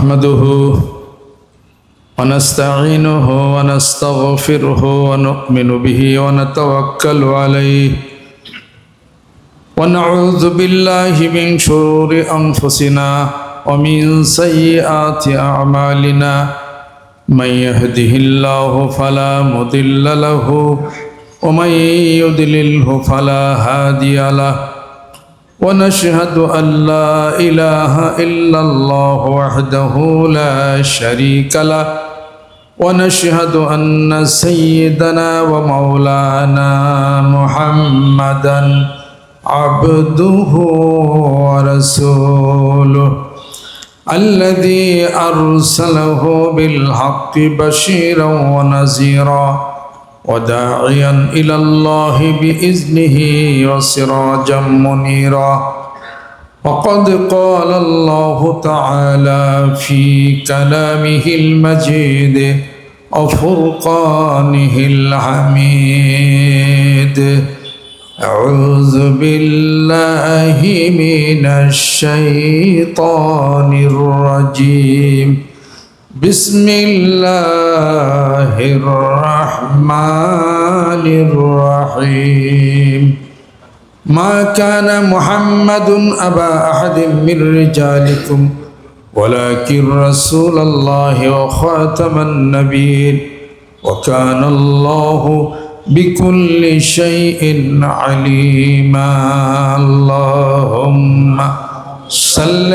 نحمده ونستعينه ونستغفره ونؤمن به ونتوكل عليه ونعوذ بالله من شرور أنفسنا ومن سيئات أعمالنا من يهده الله فلا مضل له ومن يضلله فلا هادي له ونشهد أن لا إله إلا الله وحده لا شريك له ونشهد أن سيدنا ومولانا محمدا عبده ورسوله الذي أرسله بالحق بشيرا ونذيرا وداعيا إلى الله بإذنه وسراجا منيرا وقد قال الله تعالى في كلامه المجيد وفرقانه الحميد أعوذ بالله من الشيطان الرجيم بسم الله الرحمن الرحيم ما كان محمد أبا أحد من رجالكم ولكن رسول الله وخاتم النبيين وكان الله بكل شيء عليما اللهم صل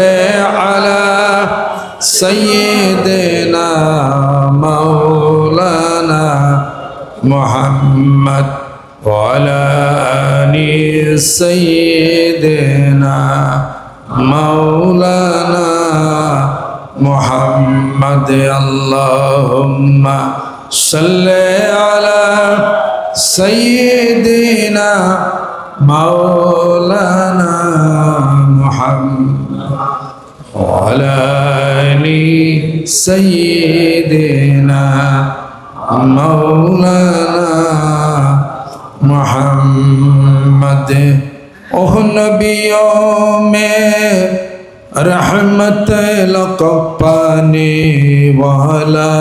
على سيدنا مولانا محمد وعلى آل سيدنا مولانا محمد اللهم صل على سيدنا مولانا محمد وعلى آل سيدنا مولانا محمد ओह नबियों में रहमत लक़ब पाने वाला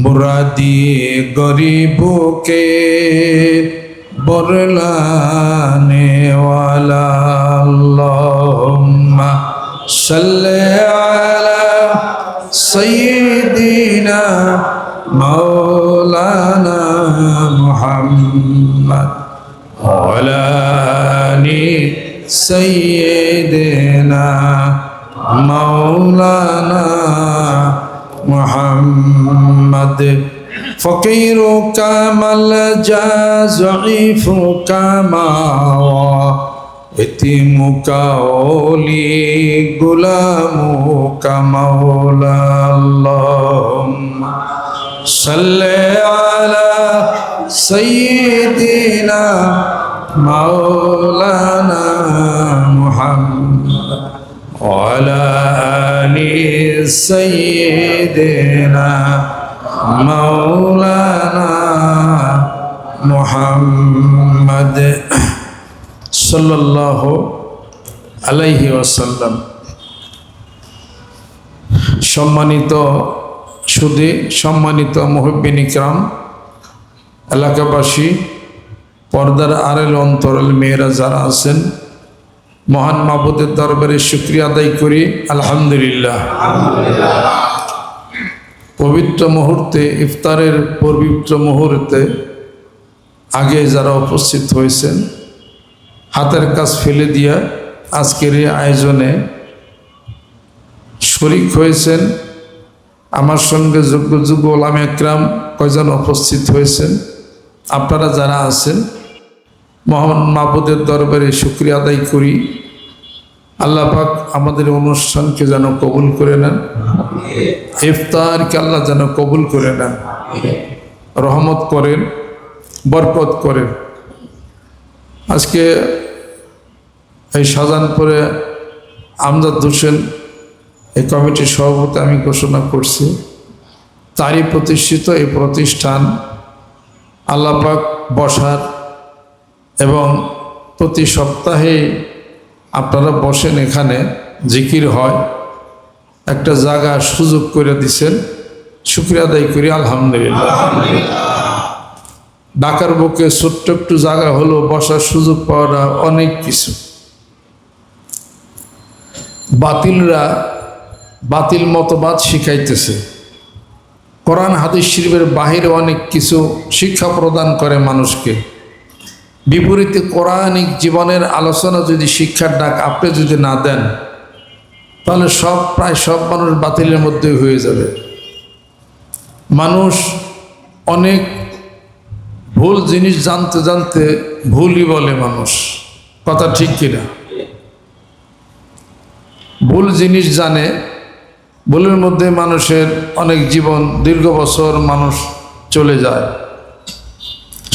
मुरादी गरीबों के बरलाने वाला अल्लाहुम्मा सल्ले अला सय्यिदिना मौलाना मुहम्मद वअला आलि सय्यिदिना मौलाना मुहम्मद फकीर का मलजा ज़ईफ़ का मावा यतीम का ओली गुलामों का मौला अल्लाहुम्मा सल्ले अला सय्यिदिना मौलाना मुहम्मद वअला आलि सय्यिदिना मौलाना मुहम्मद सल्लल्लाहु अलैहि वसल्लम। सम्मानित सुधी सम्मानित मुहिब्बिन इकराम एलाकाबासी पर्दार आড়াল অন্তরাল मेয়েরা যারা আছেন মহান মাবুদের দরবারে শুকরিয়া আদায় করি আলহামদুলিল্লাহ। পবিত্র মুহূর্তে ইফতারের পবিত্র মুহূর্তে আগে যারা উপস্থিত হয়েছেন হাতের কাজ ফেলে দিয়া আজকের এই আয়োজনে শরীক হয়েছেন আমার সঙ্গে যোগ্য যোগ্য ওলামা একরাম কয়জন উপস্থিত হয়েছেন আপনারা যারা আছেন মহান মাবুদের দরবারে শুকরিয়া আদায় করি। আল্লাহ পাক আমাদের অনুষ্ঠানকে যেন কবুল করে নেন, ইফতারকে আল্লাহ যেন কবুল করে নেন, রহমত করেন, বরকত করেন। আজকে এই শাহজাহানপুরে আমজাদ হোসেন এই কমিটির সভাপতি আমি ঘোষণা করছি, তারই প্রতিষ্ঠিত এই প্রতিষ্ঠান আল্লাহ পাক বসার এবং প্রতি সপ্তাহে আপনারা বসেন এখানে জিকির হয়, একটা জায়গা সুযোগ করে দিছেন, শুকরিয়া আদায় করি আলহামদুলিল্লাহ। ঢাকার বুকে ছোট্ট একটু জায়গা হলো, বসার সুযোগ পাওয়াটা অনেক কিছু। বাতিলরা বাতিল মতবাদ শিখাইতেছে, কোরআন হাদিস শরীফের বাহিরে অনেক কিছু শিক্ষা প্রদান করে মানুষকে। বিপরীতে কোরআনিক জীবনের আলোচনা যদি শিক্ষার ডাক আপনি যদি না দেন, তাহলে প্রায় সব মানুষ বাতিলের মধ্যে হয়ে যাবে। মানুষ অনেক ভুল জিনিস জানতে জানতে ভুলই বলে মানুষ, কথা ঠিক কিনা? ভুল জিনিস জানে, ভুলের মধ্যে মানুষের অনেক জীবন, দীর্ঘ বছর মানুষ চলে যায়।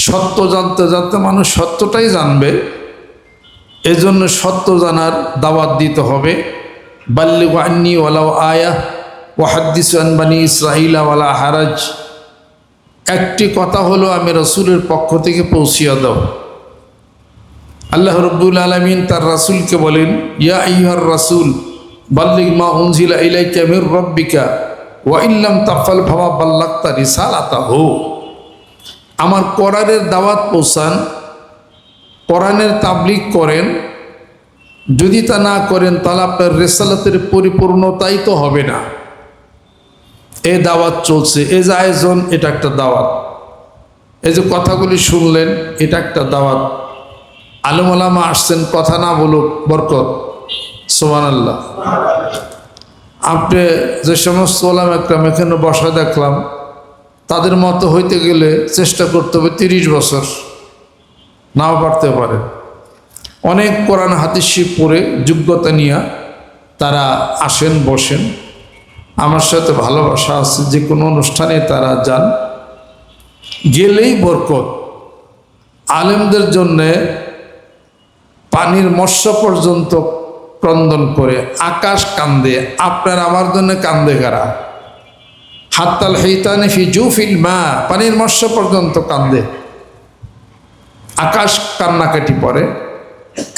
সত্য জানতে জানতে মানুষ সত্যটাই জানবে, এজন্য সত্য জানার দাওয়াত দিতে হবে। বাল্লিগু আন্নী ওয়ালাউ আয়া ওয়া হাদ্দিসু আন বানি ইসরাঈলা ওয়ালা হারাজ। একটি কথা হলো আমি রাসূলের পক্ষ থেকে পৌঁছিয়ে দাও। আল্লাহ রাব্বুল আলামিন তার রাসূলকে বলেন, ইয়া আইয়ুহার রাসূল বাল্লিগ মা উনজিলা ইলাইকা মির রাব্বিকা ওয়া ইল্লাম তাফআল ফামা বাল্লাগতা রিসালাতাহু। আমার কোরআনের দাওয়াত পৌঁছান, কোরআনের তাবলীগ করেন। যদি তা না করেন তাহলে আপনার রিসালাতের পরিপূর্ণতাই তো হবে না। এ দাওয়াত চলছে, এ যে আয়োজন, এটা একটা দাওয়াত। এই যে কথাগুলি শুনলেন, এটা একটা দাওয়াত। আলেম ওলামা আসছেন, কথা না বলুক বরকত, সুবহানাল্লাহ। আপনি যে সমস্ত ওলামা একরাম এখানে বসা দেখলাম, তাদের মতো হইতে গেলে চেষ্টা করতে হবে 30 বছর, নাও পারতে পারে। অনেক কোরআন হাদিস পড়ে যোগ্যতা নিয়ে তারা আসেন, বসেন। আমার সাথে ভালোবাসা আছে, যে কোনো অনুষ্ঠানে তারা যান, গেলেই বরকত। আলেমদের জন্যে পানির মৎস্য পর্যন্ত ক্রন্দন করে, আকাশ কান্দে, আপনার আমার জন্য কান্দে কারা? হাত্তাল হাইতানি ফি জুফিল মা, পানির মৎস্য পর্যন্ত কান্দে, আকাশ কান্নাকাটি পড়ে।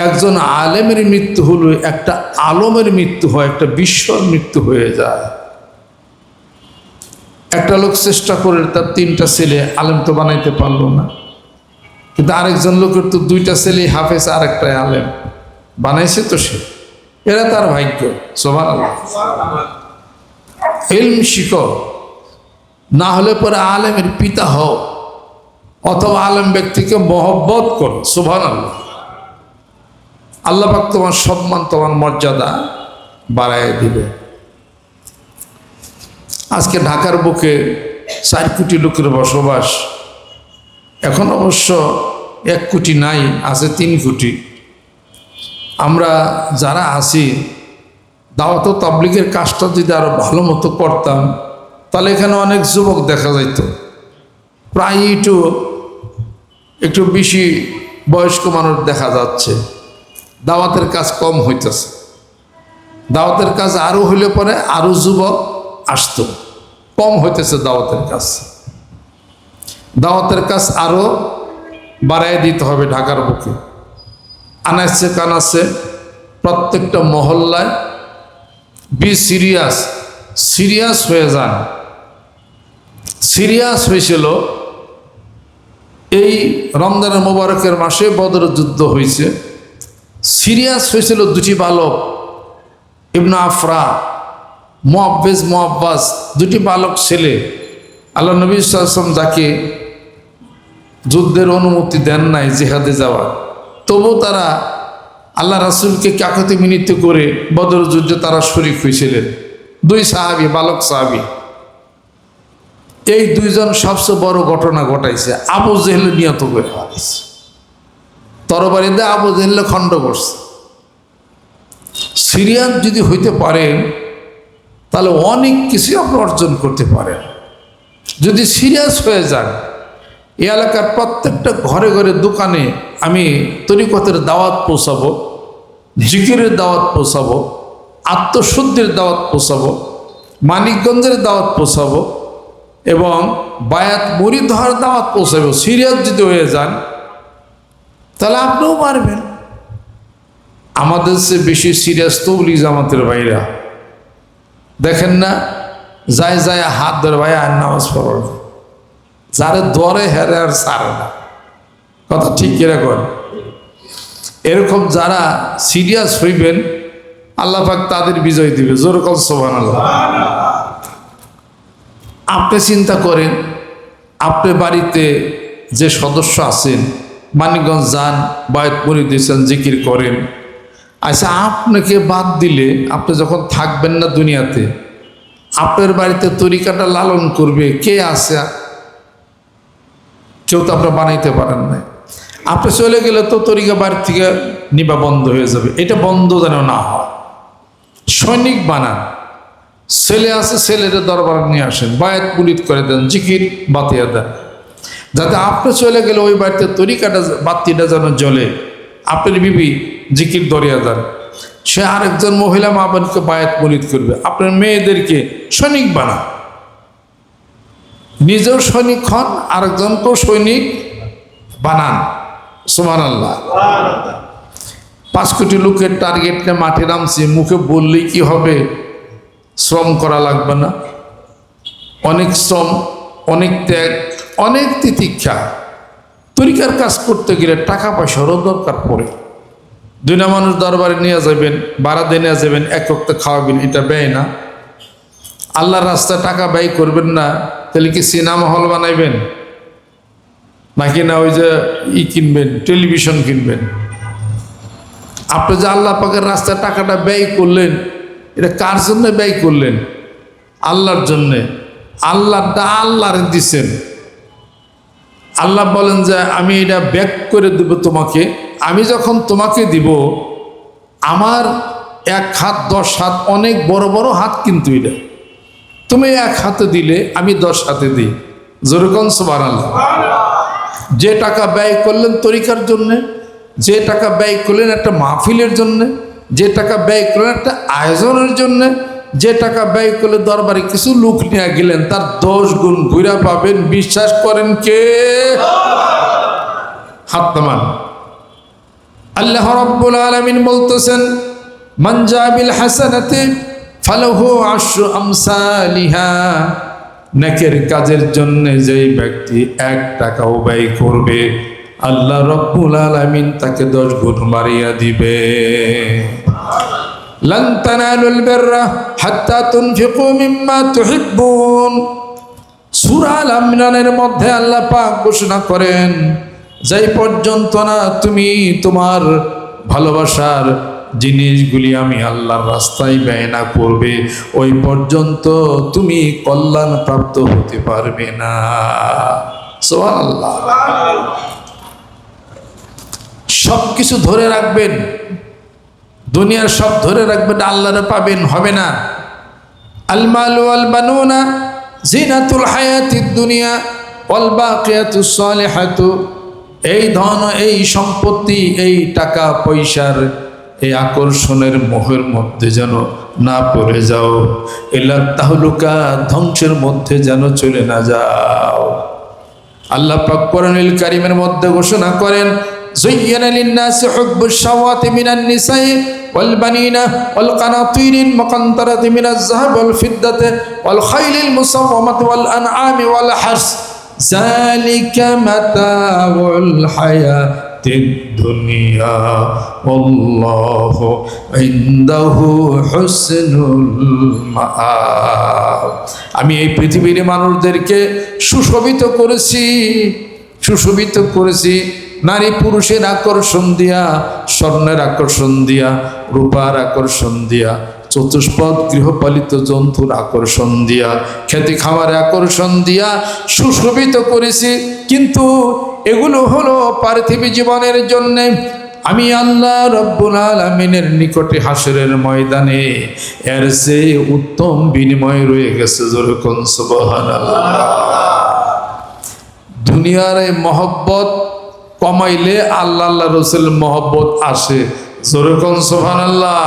একজন আলেমের মৃত্যু হলো একটা আলমের মৃত্যু হয়, একটা বিশ্বর মৃত্যু হয়ে যায়। একটা লোক চেষ্টা করে তার 3টা ছেলে আলেম তো বানাইতে পারলো না, কিন্তু আরেকজন লোকের তো 2টা ছেলে হাফেজ, আর একটা আলেম বানাইছে, তো সে, এরা তার ভাগ্য। সুবহানাল্লাহ। ইলম শিখো, না হলে পরে আলেমের পিতা হও, অথবা আলেম ব্যক্তিকে মহব্বত করো। সুবহানাল্লাহ। আল্লাহ পাক তোমার সম্মান, তোমার মর্যাদা বাড়ায় দিবে। আজকে ঢাকার বুকে 4 কোটি লোকের বসবাস। এখন অবশ্য 1 কোটি নাই, আছে 3 কোটি। আমরা যারা আছি, দাওয়াত ও তাবলীগের কাজটা যদি আরো ভালো মতো করতাম, তাহলে এখানে অনেক যুবক দেখা যাইত। প্রায় একটু বেশি বয়স্ক মানুষ দেখা যাচ্ছে। দাওয়াতের কাজ কম হইতেছে। দাওয়াতের কাজ আরো হইলে পরে আরো যুবক আসতো, কম হইতেছে দাওয়াতের কাজ। দাওয়াতের কাজ আরো বাড়াই দিতে হবে ঢাকার বুকে। আনাচে কানাচে প্রত্যেকটা মহল্লায় বি সিরিয়াস হয়ে যান। সিরিয়াস হয়েছিল এই রমজানের মোবারকের মাসে, বদর যুদ্ধ হয়েছে। সিরিয়াস হয়েছিল 2টি বালক, ইবনে আফরা, মুআব্বাস, 2টি বালক ছেলে। আল্লাহ নবী সাল্লাল্লাহু আলাইহি ওয়াসাল্লাম যাকে যুদ্ধের অনুমতি দেন নাই জিহাদে যাওয়ার, তবু তারা আল্লাহ রাসূলকে কাকতি মিনিত করে বদর যুদ্ধে তারা শরীক হয়েছিলেন। 2 সাহাবী, বালক সাহাবী। এই 2 জন সবচেয়ে বড় ঘটনা ঘটাইছে। আবু জেহেল নিহত করে ফেলেছে, তরবারি দিয়ে আবু জেহেল খণ্ড করছে। সিরিয়াস যদি হইতে পারেন, তাহলে অনেক কিছু আপনি অর্জন করতে পারেন। যদি সিরিয়াস হয়ে যান, এই এলাকার প্রত্যেকটা ঘরে ঘরে, দোকানে আমি তরিকতের দাওয়াত পৌঁছাবো, জিকিরের দাওয়াত পৌঁছাবো, আত্মশুদ্ধির দাওয়াত পৌঁছাবো, মানিকগঞ্জের দাওয়াত পৌঁছাবো, এবং বায়াত মুরিদ হওয়ার দাওয়াত পৌঁছাবো। সিরিয়াস যদি হয়ে যান, তাহলে আপনিও পারবেন। আমাদের চেয়ে বেশি সিরিয়াস তবলিগ জামাতের ভাইরা। দেখেন না, যায় যায় হাত ধরে ভাই আর নামাজ পড়ো, যারে ধরে হেরে আর সারে না। কথা ঠিক কিরকম? এরকম যারা সিরিয়াস হইবেন আল্লাহ পাক তাদের বিজয় দিবে। যেরকম সুবহানাল্লাহ। আপনি চিন্তা করেন, আপনার বাড়িতে যে সদস্য আছেন, মানিকগঞ্জ যান, বায়াত মুরিদ দিয়েছেন, জিকির করেন। আচ্ছা, আপনাকে বাদ দিলে আপনি যখন থাকবেন না দুনিয়াতে, আপনার বাড়িতে তরিকাটা লালন করবে কে আছে? কেউ তো আপনার বানাইতে পারেন না। আপনি চলে গেলে তো তরিকা বাড়ি থেকে নিবা বন্ধ হয়ে যাবে। এটা বন্ধ যেন না হয়। সৈনিক বানান, ছেলে আছে ছেলেদের দরবারে নিয়ে আসেন, বায়াত মুরিদ করে দেন, জিকির বাতিয়া দেন, যাতে আপনি চলে গেলে ওই বাড়িতে তরিকাটা বাতিটা যেন জ্বলে। আপনার বিবি জিকির দরিয়া দেন, সে আরেকজন মহিলা মা বোনকে বায়াত মুরিদ করবে। আপনার মেয়েদেরকে সৈনিক বানান, নিজেও সৈনিক হন, আরেকজনকেও সৈনিক বানান। সুবহানাল্লাহ। 5 কোটি লোকের টার্গেট নিয়ে মাঠে নামছি, মুখে বললেই কি হবে? শ্রম করা লাগবে না? অনেক শ্রম, অনেক ত্যাগ, অনেক তিতিক্ষা। তরিকার কাজ করতে গেলে টাকা পয়সারও দরকার পড়ে। দুইটা মানুষ দরবারে নিয়ে যাবেন, ভাড়া দিয়ে নিয়ে যাবেন, এক ওয়াক্ত খাওয়াবেন, এটা ব্যয় না? আল্লাহর রাস্তায় টাকা ব্যয় করবেন না, তাহলে কি সিনেমা হল বানাইবেন? নাকি না ওই যে কিনবেন, টেলিভিশন কিনবেন? আপনি যে আল্লাহ পাকের রাস্তায় টাকাটা ব্যয় করলেন, এটা কার জন্য ব্যয় করলেন? আল্লাহর জন্যে। আল্লাহটা আল্লাহরে দিছেন। আল্লাহ বলেন যে আমি এটা ব্যাক করে দেব তোমাকে। আমি যখন তোমাকে দিব, আমার 1 হাত 10 হাত অনেক বড় বড় হাত, কিন্তু এটা তুমি 1 হাতে দিলে আমি 10 হাতে দিই। যেরকম সুবহানাল্লাহ। যে টাকা ব্যয় করলেন তরিকার জন্যে, যে টাকা ব্যয় করলেন একটা মাহফিলের জন্যে, যে টাকা ব্যয় করলেন একটা আয়োজনের জন্যে, যে টাকা ব্যয় করলে দরবারে কিছু লোক নিয়ে গেলেন, তার 10 গুণ ঘুরা পাবেন। বিশ্বাস করেন কে? হাত নামান। আল্লাহ রাব্বুল আলামিন বলতেছেন, মান জা বিল হাসানাতি ফালাহু আশরু আমসালিহা। নেকের কাজের জন্য যেই ব্যক্তি 1 টাকাও ব্যয় করবে, আল্লাহ রাব্বুল আলামিন তাকে 10 গুণ বাড়িয়ে দিবে। লান তানালুল বিররা হাত্তা তুনফিকু মিম্মা তুহিব্বুন। সূরা আল ইমরানের মধ্যে আল্লাহ পাক ঘোষণা করেন, যেই পর্যন্ত না তুমি তোমার ভালোবাসার জিনিসগুলি আমি আল্লাহর রাস্তায় ব্যয় না করবে, ওই পর্যন্ত তুমি কল্যাণ প্রাপ্ত হতে পারবে না। সুবহানাল্লাহ। সব কিছু ধরে রাখবেন, দুনিয়ার সব ধরে রাখবেন, আল্লাহরে পাবেন, হবে না। আল মালু ওয়াল বানুনা জিনাতুল হায়াতিদ দুনিয়া ওয়াল বাকিয়াতুস সালিহাতু। এই ধন, এই সম্পত্তি, এই টাকা পয়সার এই আকর্ষণের মোহের মধ্যে যেন না পড়ে যাও। ইল্লা তাহলুকা, ধ্বংসের মধ্যে যেন চলে না যাও। আল্লাহ পাক কোরআনুল কারীমের মধ্যে ঘোষণা করেন, زين للناس حب الشهوات من النساء والبنين والقناطير المقنطرة من الذهب والفضة والخيل المسومة والأنعام والحرث ذلك متاع الحياة الدنيا والله عنده حسن المآب। আমি এই পৃথিবীর মানুষদেরকে সুশোভিত করেছি নারী পুরুষের আকর্ষণ দিয়া, স্বর্ণের আকর্ষণ দিয়া, রূপার আকর্ষণ দিয়া, চতুষ্পদ গৃহপালিত জন্তুর আকর্ষণ দিয়া, খেতে খাওয়ার আকর্ষণ দিয়া সুশোভিত করেছি। কিন্তু এগুলো হলো পার্থিব জীবনের জন্যে। আমি আল্লাহ রব্বুল আলামিনের নিকটে হাসরের ময়দানে এর চেয়ে উত্তম বিনিময় রয়ে গেছে। যেরকম সুবহানাল্লাহ। দুনিয়ার এই মহব্বত কমাইলে আল্লাহ আল্লাহ রসুল মহব্বত আসে। যেরকম সুবহানাল্লাহ।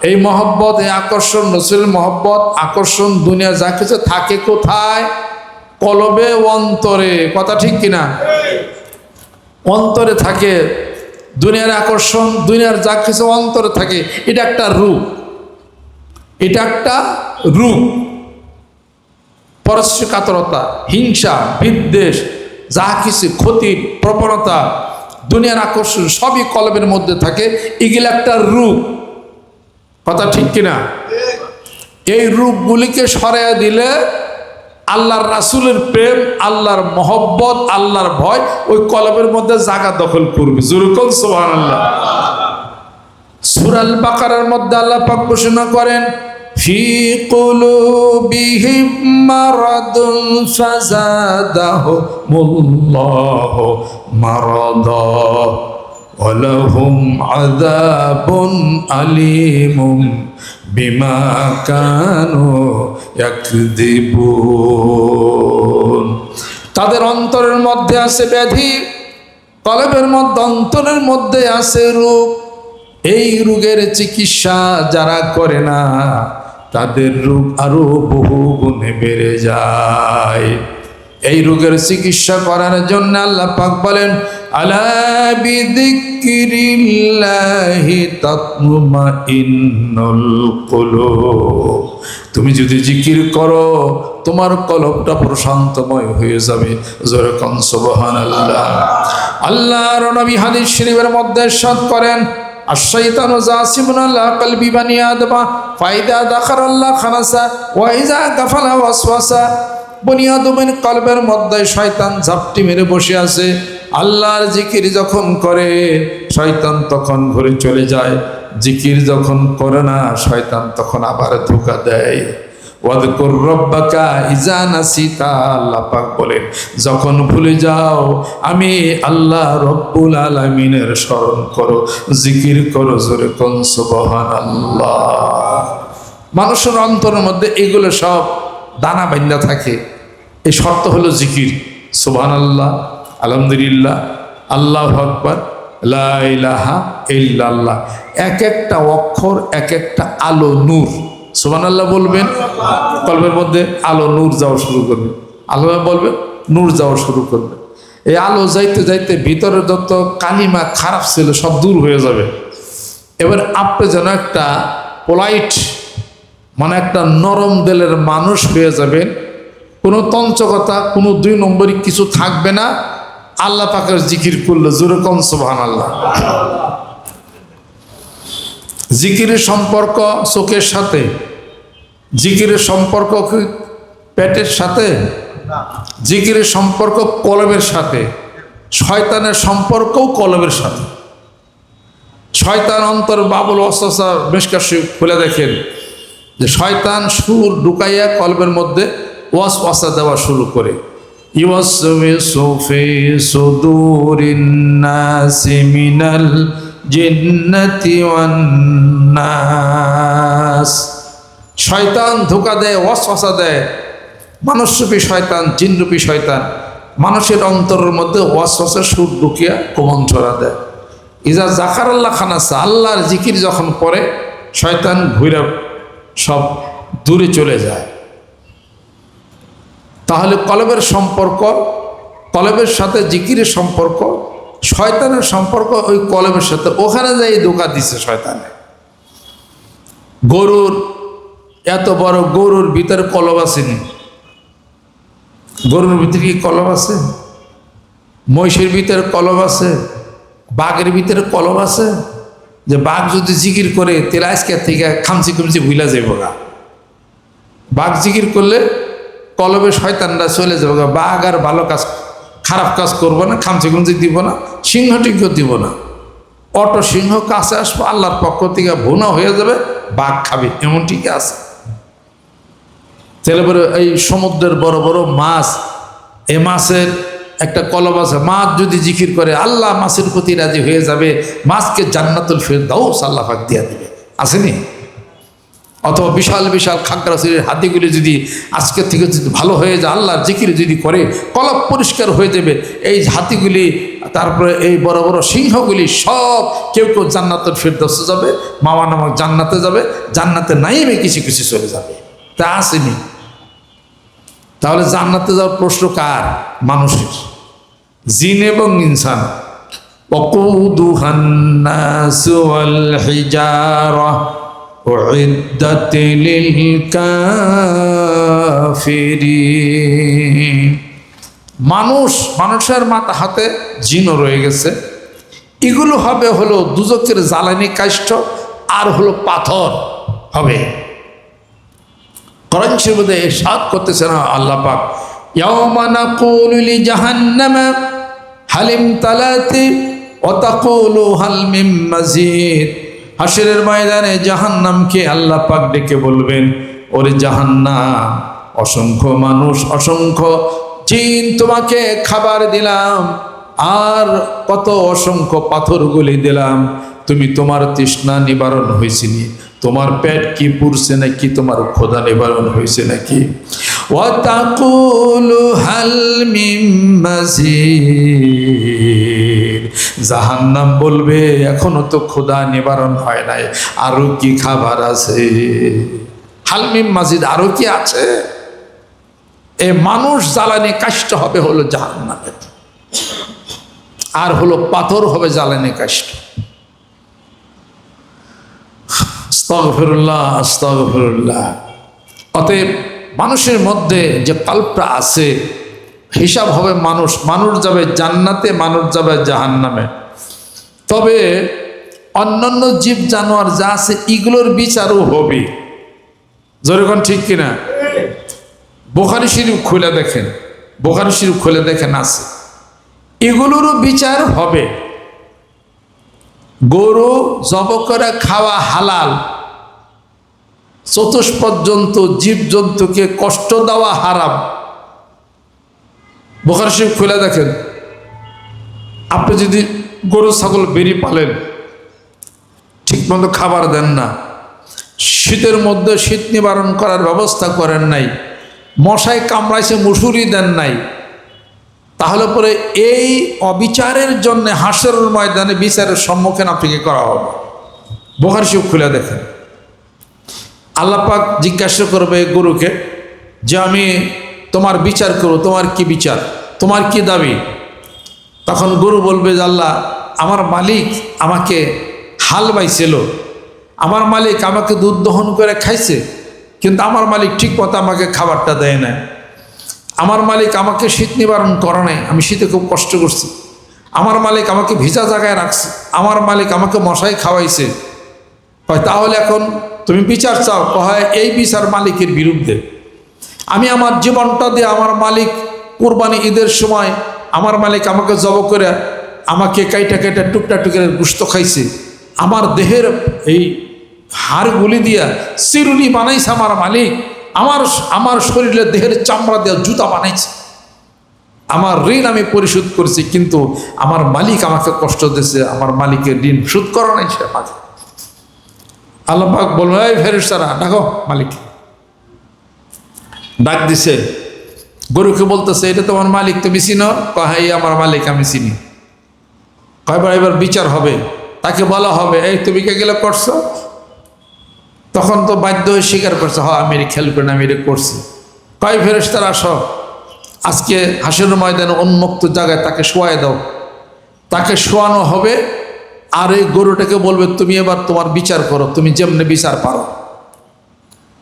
এই মহব্বত, এই আকর্ষণ, রসুল মহব্বত, আকর্ষণ দুনিয়া যা কিছু থাকে কোথায়? কলবে, অন্তরে। কথা ঠিক কিনা? অন্তরে থাকে। দুনিয়ার আকর্ষণ, দুনিয়ার যা কিছু অন্তরে থাকে, এটা একটা রূপ, এটা একটা রূপ। পরশ্রীকাতরতা, হিংসা, বিদ্বেষ, যা কিছু ক্ষতির প্রবণতা, দুনিয়ার আকর্ষণ সবই কলবের মধ্যে থাকে। এগুলো একটা রূপ, কথা ঠিক কিনা? এই রূপগুলিকে সরাইয়া দিলে আল্লাহর রাসূলের প্রেম, আল্লাহর মহব্বত, আল্লাহর ভয় ওই কলবের মধ্যে জায়গা দখল করবে। জোরে বলুন সুবহানাল্লাহ। সূরা আল বাকারার মধ্যে আল্লাহ পাক ঘোষণা করেন, ফি কুলুবিহিম মারাদুন ফাযাদাহুমুল্লাহু মারাদা ওয়া লাহুম আযাবুন আলীমুম বিমা কানু ইয়াকযিবুন। তাদের অন্তরের মধ্যে আছে ব্যাধি, কলবের মধ্যে, অন্তরের মধ্যে আছে রোগ। এই রোগের চিকিৎসা যারা করে না, তাদের রোগ আরো বহু গুণে বেড়ে যায়। এই রোগের চিকিৎসা করার জন্য আল্লাহ পাক বলেন, আলা বিযিকরিল্লাহি তাতমাইন্নুল কুলুব। তুমি যদি জিকির করো, তোমার কলবটা প্রশান্তময় হয়ে যাবে। জোরে কোন সুবহানাল্লাহ। আল্লাহর নবী হাদিস শরীফের মধ্যে ইরশাদ করেন, আশ-শাইতানু জাসিমুন আলা কলবি বানি আদম ফাইদা যাকারাল্লাহ খানাসা ওয়া ইযা গাফালা ওয়াসওয়াসা। বনি আদমের কলবের মধ্যে শয়তান ঝাপটি মেরে বসে আছে। আল্লাহর জিকির যখন করে শয়তান তখন ঘুরে চলে যায়, জিকির যখন করে না শয়তান তখন আবার ধোঁকা দেয়। ওয়াযকুর রাব্বাকা ইযা নাসিতা, আল্লাহ পাক বলেন, যখন ভুলে যাও আমি আল্লাহ রব্বুল আলামিনের স্মরণ করো, জিকির করো। জোরে কোন সুবহানাল্লাহ। মানুষের অন্তরের মধ্যে এগুলো সব দানা বান্ধা থাকে। এই শর্ত হলো জিকির। সুবহানাল্লাহ, আলহামদুলিল্লাহ, আল্লাহু আকবার, লা ইলাহা ইল্লাল্লাহ। এক একটা অক্ষর এক একটা আলো, নূর। সুবহানাল্লাহ বলবেন, কলবের মধ্যে আলো নূর যাওয়া শুরু করবে। আল্লাহ বলবেন, নূর যাওয়া শুরু করবে। এই আলো যাইতে যাইতে ভিতরে যত কালিমা খারাপ ছিল সব দূর হয়ে যাবে। এবার আপনি যেন একটা পোলাইট, মানে একটা নরম দিলের মানুষ হয়ে যাবেন। কোনো তঞ্চকতা, কোনো দুই নম্বরই কিছু থাকবে না। আল্লাহ পাকের জিকির করলে জোরে কোন সুবহানাল্লাহ। জিকিরের সম্পর্ক চোখের সাথে, জিকিরের সম্পর্ক কি পেটের সাথে? জিকিরের সম্পর্ক কলবের সাথে। শয়তানের সম্পর্কও কলবের সাথে। শয়তান অন্তর বাবুল ওয়াসওয়াসা মিশকাত শরীফ খুলে দেখেন যে শয়তান সুর ঢুকাইয়া কলবের মধ্যে ওয়াসওয়াসা দেওয়া শুরু করে। ইউওয়াসওয়িসু ফি সুদুরিন নাসি মিনাল জিন্নাতি ওয়ান নাস। শয়তান ধোঁকা দেয়, ওয়াসওয়াসা দেয়। মানুষরূপী শয়তান, জিনরূপী শয়তান মানুষের অন্তরের মধ্যে ওয়াসওয়াসা সুর ঢুকিয়া কুমন্ত্রণা দেয়। ইজা যাকারাল্লাহ খানাসা, আল্লাহর জিকির যখন পড়ে শয়তান ঘুরে সব দূরে চলে যায়। তাহলে কলবের সম্পর্ক, কলবের সাথে জিকিরের সম্পর্ক, শয়তানের সম্পর্ক ওই কলবের সাথে। ওখানে যাই ধোঁকা দিছে শয়তানে। গরুর, এত বড় গরুর ভিতরে কলব আসেনি? গরুর ভিতরে কি কলব আছে? মহিষের ভিতরে কলব আছে? বাঘের ভিতরে কলব আছে? যে বাঘ যদি জিকির করে তেলে আজকে থেকে খামচি খুমচি ভুলা যাবো গা। বাঘ জিকির করলে কলবে শয়তানরা চলে যাবো গা। বাঘ আর ভালো কাজ, খারাপ কাজ করবো না, খামচি খুমচি দিব না, সিংহটিকেও দিব না। অটো সিংহ কাছে আসবো, আল্লাহর পক্ষ থেকে ভুনা হয়ে যাবে, বাঘ খাবে, এমন ঠিকই আছে। তাহলে পরে এই সমুদ্রের বড় বড় মাছ, এ মাছের একটা কলব আছে। মাছ যদি জিকির করে আল্লাহ মাছের প্রতি রাজি হয়ে যাবে, মাছকে জান্নাতুল ফেরদাউস আল্লাহ পাক দিয়া দিবে। আসেনি? অথবা বিশাল বিশাল খাগড়াছড়ির হাতিগুলি যদি আজকের থেকে যদি ভালো হয়ে যায়, আল্লাহর জিকির যদি করে, কলব পরিষ্কার হয়ে যাবে। এই হাতিগুলি, তারপরে এই বড় বড় সিংহগুলি সব কেউ কেউ জান্নাতুল ফেরদাউসে যাবে, মামা নামক জান্নাতে যাবে, জান্নাতে নাইমে কিছু কিছু চলে যাবে। তা আসেনি? তাহলে জান্নাতে যাওয়ার প্রশ্ন কার? মানুষের। জিন এবং ইনসান وقودها الناس والحجارة أعدت للكافرين। মানুষের মাথা হাতে জিনও রয়ে গেছে। এগুলো হবে হলো দুজকের জ্বালানি কাষ্ঠ, আর হলো পাথর হবে। কোরআন শরীফে ইরশাদ করতেছেন আল্লাহ পাক, ইয়াওমা নাকুলু লিজাহান্নামা হাল ইমতালাতি ওয়া তাকুলু হাল মিন মাজিদ। হাশরের ময়দানে জাহান্নামকে আল্লাহ পাক ডেকে বলবেন, ওরে জাহান্নাম, অসংখ্য মানুষ, অসংখ্য জিন তোমাকে খাবার দিলাম, আর কত অসংখ্য পাথরগুলি দিলাম, তুমি তোমার তৃষ্ণা নিবারণ হয়েছে নি? তোমার পেট কি পুরছে নাকি? তোমার ক্ষুধা নিবারণ হয়েছে নাকি? ওয়া তাকুলু হাল মিন মাজিদ। জাহান্নাম বলবে, এখনো তো ক্ষুধা নিবারণ হয় নাই, আরো কি খাবার আছে? হাল মিন মাজিদ, আরো কি আছে? এ মানুষ জ্বালানি কাষ্ঠ হবে হলো জাহান্নামের, আর হলো পাথর হবে জ্বালানি কাষ্ঠ। আস্তাগফিরুল্লাহ, আস্তাগফিরুল্লাহ। অতএব মানুষের মধ্যে যে কল্পটা আছে, হিসাব হবে মানুষ যাবে জান্নাতে, মানুষ যাবে জাহান্নামে। তবে অন্যান্য জীব জানোয়ার যা আছে এগুলোর বিচারও হবে। যেরকম ঠিক কিনা? বুখারী শরীফ খুলে দেখেন, বুখারী শরীফ খুলে দেখেন আছে, এগুলোরও বিচার হবে। গরু জবাই করে খাওয়া হালাল, চতুষ্পদ জীবজন্তুকে কষ্ট দেওয়া হারাম। বুখারী শরীফ খুলে দেখেন। আপনি যদি গরু ছাগল বেরি পালেন, ঠিকমতো খাবার দেন না, শীতের মধ্যে শীত নিবারণ করার ব্যবস্থা করেন নাই, মশায় কামড়াইছে মুসুরি দেন নাই, তাহলে পরে এই অবিচারের জন্য হাসরের ময়দানে বিচারের সম্মুখীন আপনাকে করা হবে। বুখারী শরীফ খুলে দেখেন। আল্লাহ পাক জিজ্ঞাসা করবে গরুকে যে আমি তোমার বিচার করব, তোমার কি বিচার, তোমার কি দাবি? তখন গরু বলবে যে আল্লাহ, আমার মালিক আমাকে হাল বাইছিল, আমার মালিক আমাকে দুধ দহন করে খাইছে, কিন্তু আমার মালিক ঠিক মতো আমাকে খাবারটা দেয় না। আমার মালিক আমাকে শীত নিবারণ করে নাই, আমি শীতে খুব কষ্ট করছি। আমার মালিক আমাকে ভিজা জায়গায় রাখছে, আমার মালিক আমাকে মশাই খাওয়াইছে। হয় তাহলে এখন তুমি বিচার চাও? হয় এই বিচার মালিকের বিরুদ্ধে। আমি আমার জীবনটা দিয়ে আমার মালিক কুরবানি ঈদের সময় আমার মালিক আমাকে জবাই করে আমাকে কাইটা কাইটা টুকটা টুকরের গোশত খাইছে, আমার দেহের এই হাড়গুলি দিয়া চিরুনি বানাইছে আমার মালিক, আমার শরীরে দেহের চামড়া দেওয়া জুতা বানাইছে, আমার ঋণ আমি পরিশোধ করছি, কিন্তু আমার মালিক আমাকে কষ্ট দিয়েছে, আমার মালিকের ঋণ শোধ করা নাই সে আমাকে। আল্লাহ পাক বলল, এই ফেরেশতারা ডাকো মালিক। ডাক দিছে, গরুকে বলতেছে, এটা তোমার মালিক তুমি চিনো? কয় আমার মালিক আমি চিনি। কয়বার এবার বিচার হবে, তাকে বলা হবে, এই তুমি কে গেলে করছো? তখন তো বাধ্য হয়ে স্বীকার করছে, হ্যাঁ আমি খেয়াল করে আমি এটা করছি। কয় ফেরেশতারা আসো, আজকে হাসরের ময়দানে উন্মুক্ত জায়গায় তাকে শোয়াই দাও। তাকে শোয়ানো হবে, আর এই গরুটাকে বলবে তুমি এবার তোমার বিচার করো, তুমি যেমনি বিচার পারো।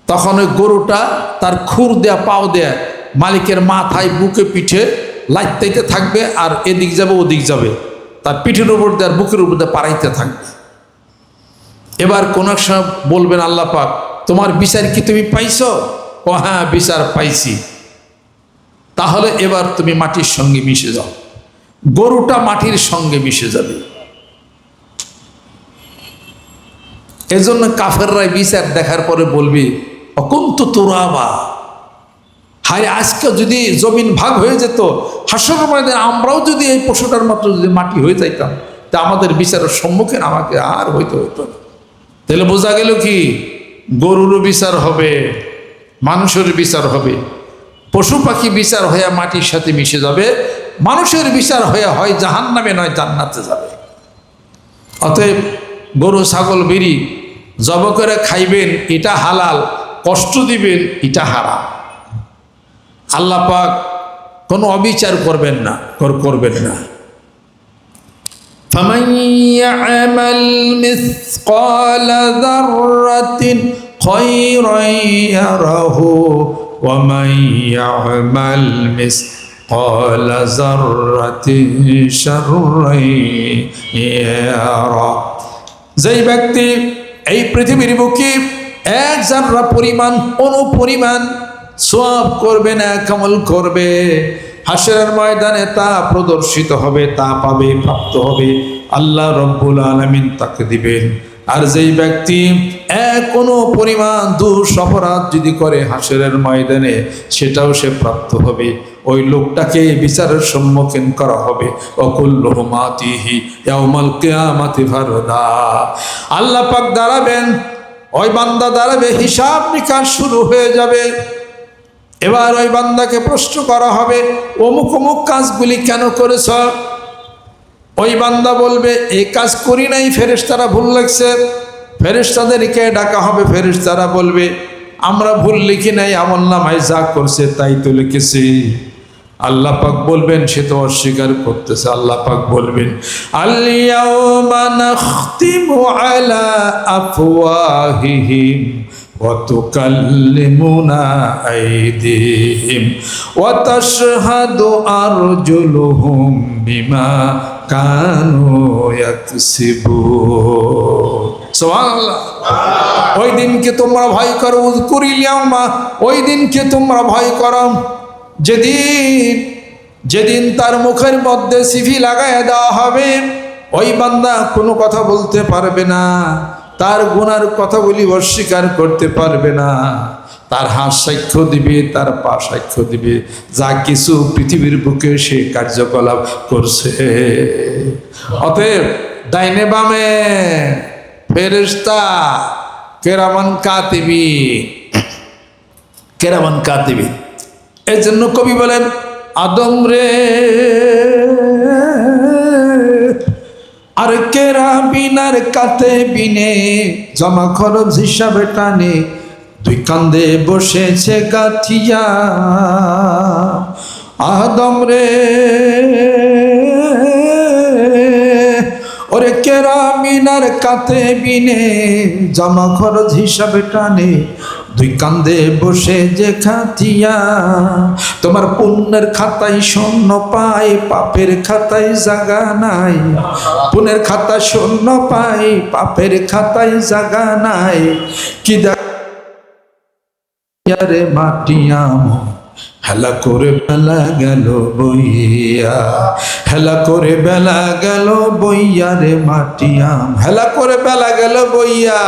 তখন ওই গরুটা তার খুর দেয়া পাও দেয়া মালিকের মাথায় বুকে পিঠে লাইতে থাকবে, আর এদিক যাবে ওদিক যাবে, তার পিঠের উপর দিয়ে আর বুকের উপর দিয়ে পাড়াইতে থাকবে। এবার কোন এক সময় বলবেন আল্লাহ পাক, তোমার বিচার কি তুমি পাইছো? ও হ্যাঁ বিচার পাইছি। তাহলে এবার তুমি মাটির সঙ্গে মিশে যাও। গরুটা মাটির সঙ্গে মিশে যাবে। এজন্য কাফেররাই বিচার দেখার পরে বলবি, অকুন্তু তুরাবা, হায় আজকে যদি জমিন ভাগ হয়ে যেত, হাসরের ময়দানে আমরাও যদি এই পশুটার মতো যদি মাটি হয়ে যাইতাম, তা আমাদের বিচারের সম্মুখীন আমাকে আর হইতে হইতো না। তাহলে বোঝা গেল কি, গরুরও বিচার হবে, মানুষের বিচার হবে, পশু পাখি বিচার হয়ে মাটির সাথে মিশে যাবে, মানুষের বিচার হয়ে হয় জাহান্নামে নয় জান্নাতে যাবে। অতএব গরু ছাগল বিড়ি জবাই করে খাইবেন, এটা হালাল, কষ্ট দিবেন, এটা হারাম। আল্লাহ পাক কোনো অবিচার করবেন না, করবেন না। فمن يعمل مثقال ذرة خيرا يره ومن يعمل مثقال ذرة شرا يره। যেই ব্যক্তি এই পৃথিবীর বুকে এক জাররা পরিমাণ অনুপরিমাণ সওয়াব করবে না, আমল করবে, হাসরের ময়দানে তা প্রদর্শিত হবে, তা পাবে, প্রাপ্ত হবে, আল্লাহ রব্বুল আলামিন তাকে দিবেন। আর যেই ব্যক্তি কোনো পরিমাণ দোষ অপরাধ যদি করে হাসরের ময়দানে সেটাও সে প্রাপ্ত হবে। ওই লোকটাকে বিচারের সম্মুখীন করা হবে। ওয়াকুল্লুহুম আতিহি ইয়াউমাল কিয়ামাতি ফারদা। আল্লাহ পাক দাঁড়াবেন, ওই বান্দা দাঁড়াবে, হিসাব নিকাশ শুরু হয়ে যাবে। এবার ওই বান্দাকে প্রশ্ন করা হবে, অমুক অমুক কাজগুলি কেন করেছ? ওই বান্দা বলবে, এই কাজ করি নাই, ফেরেশতারা ভুল লিখছে। ফেরেশতাদেরকে ডাকা হবে, ফেরেশতারা বলবে, আমরা ভুল লিখি নাই, আমলনামায় যা করছে তাই তো লিখেছি। আল্লাহ পাক বলবেন, সে তো অস্বীকার করতেছে। আল্লাহ পাক বলবেন, আল-ইয়াওমা নাখতিমু আলা আফওয়াহিহিম ওয়া তুকাল্লিমুনা আইদিহিম ওয়া তাশহাদু আরজুলুহুম বিমা কানু ইয়াকসিবুন। সুবহানাল্লাহ। ওই দিনকে তোমরা ভয় করো, উযকুরিল ইয়াওমা, ওই দিনকে তোমরা ভয় করো যেদিন তার মুখের মধ্যে সিফি লাগায় দেওয়া হবে। ওই বান্দা কোনো কথা বলতে পারবে না, তার গুনার কথাগুলি অস্বীকার করতে পারবে না। তার হাত সাক্ষ্য দিবে, তার পা সাক্ষ্য দিবে, যা কিছু পৃথিবীর বুকে সে কার্যকলাপ করছে। অতএব ডাইনে বামে ফেরেশতা কেরামান কাতিবিন। এই জন্য কবি বলেন, আদম রে আর কেরাবিন আর কাতিবিনে জমা খরচ হিসাবে টানে, দুই কান্দে বসেছে গাথিয়া। আদম রে ওরে কেরাবিন আর কাতিবিনে জমা খরচ হিসাবে টানে, দুই কান্দে বসে যে খাতিয়া। তোমার পুণ্যের খাতায় শূন্য পাই, পাপের খাতায় জায়গা নাই। পুণ্যের খাতা শূন্য পাই, পাপের খাতায় জায়গা নাই। কি রে মাটিয়াম হেলা করে বেলা গেল বইয়া, হেলা করে বেলা গেল বইয়া রে মাটিয়াম, হেলা করে বেলা গেল বইয়া।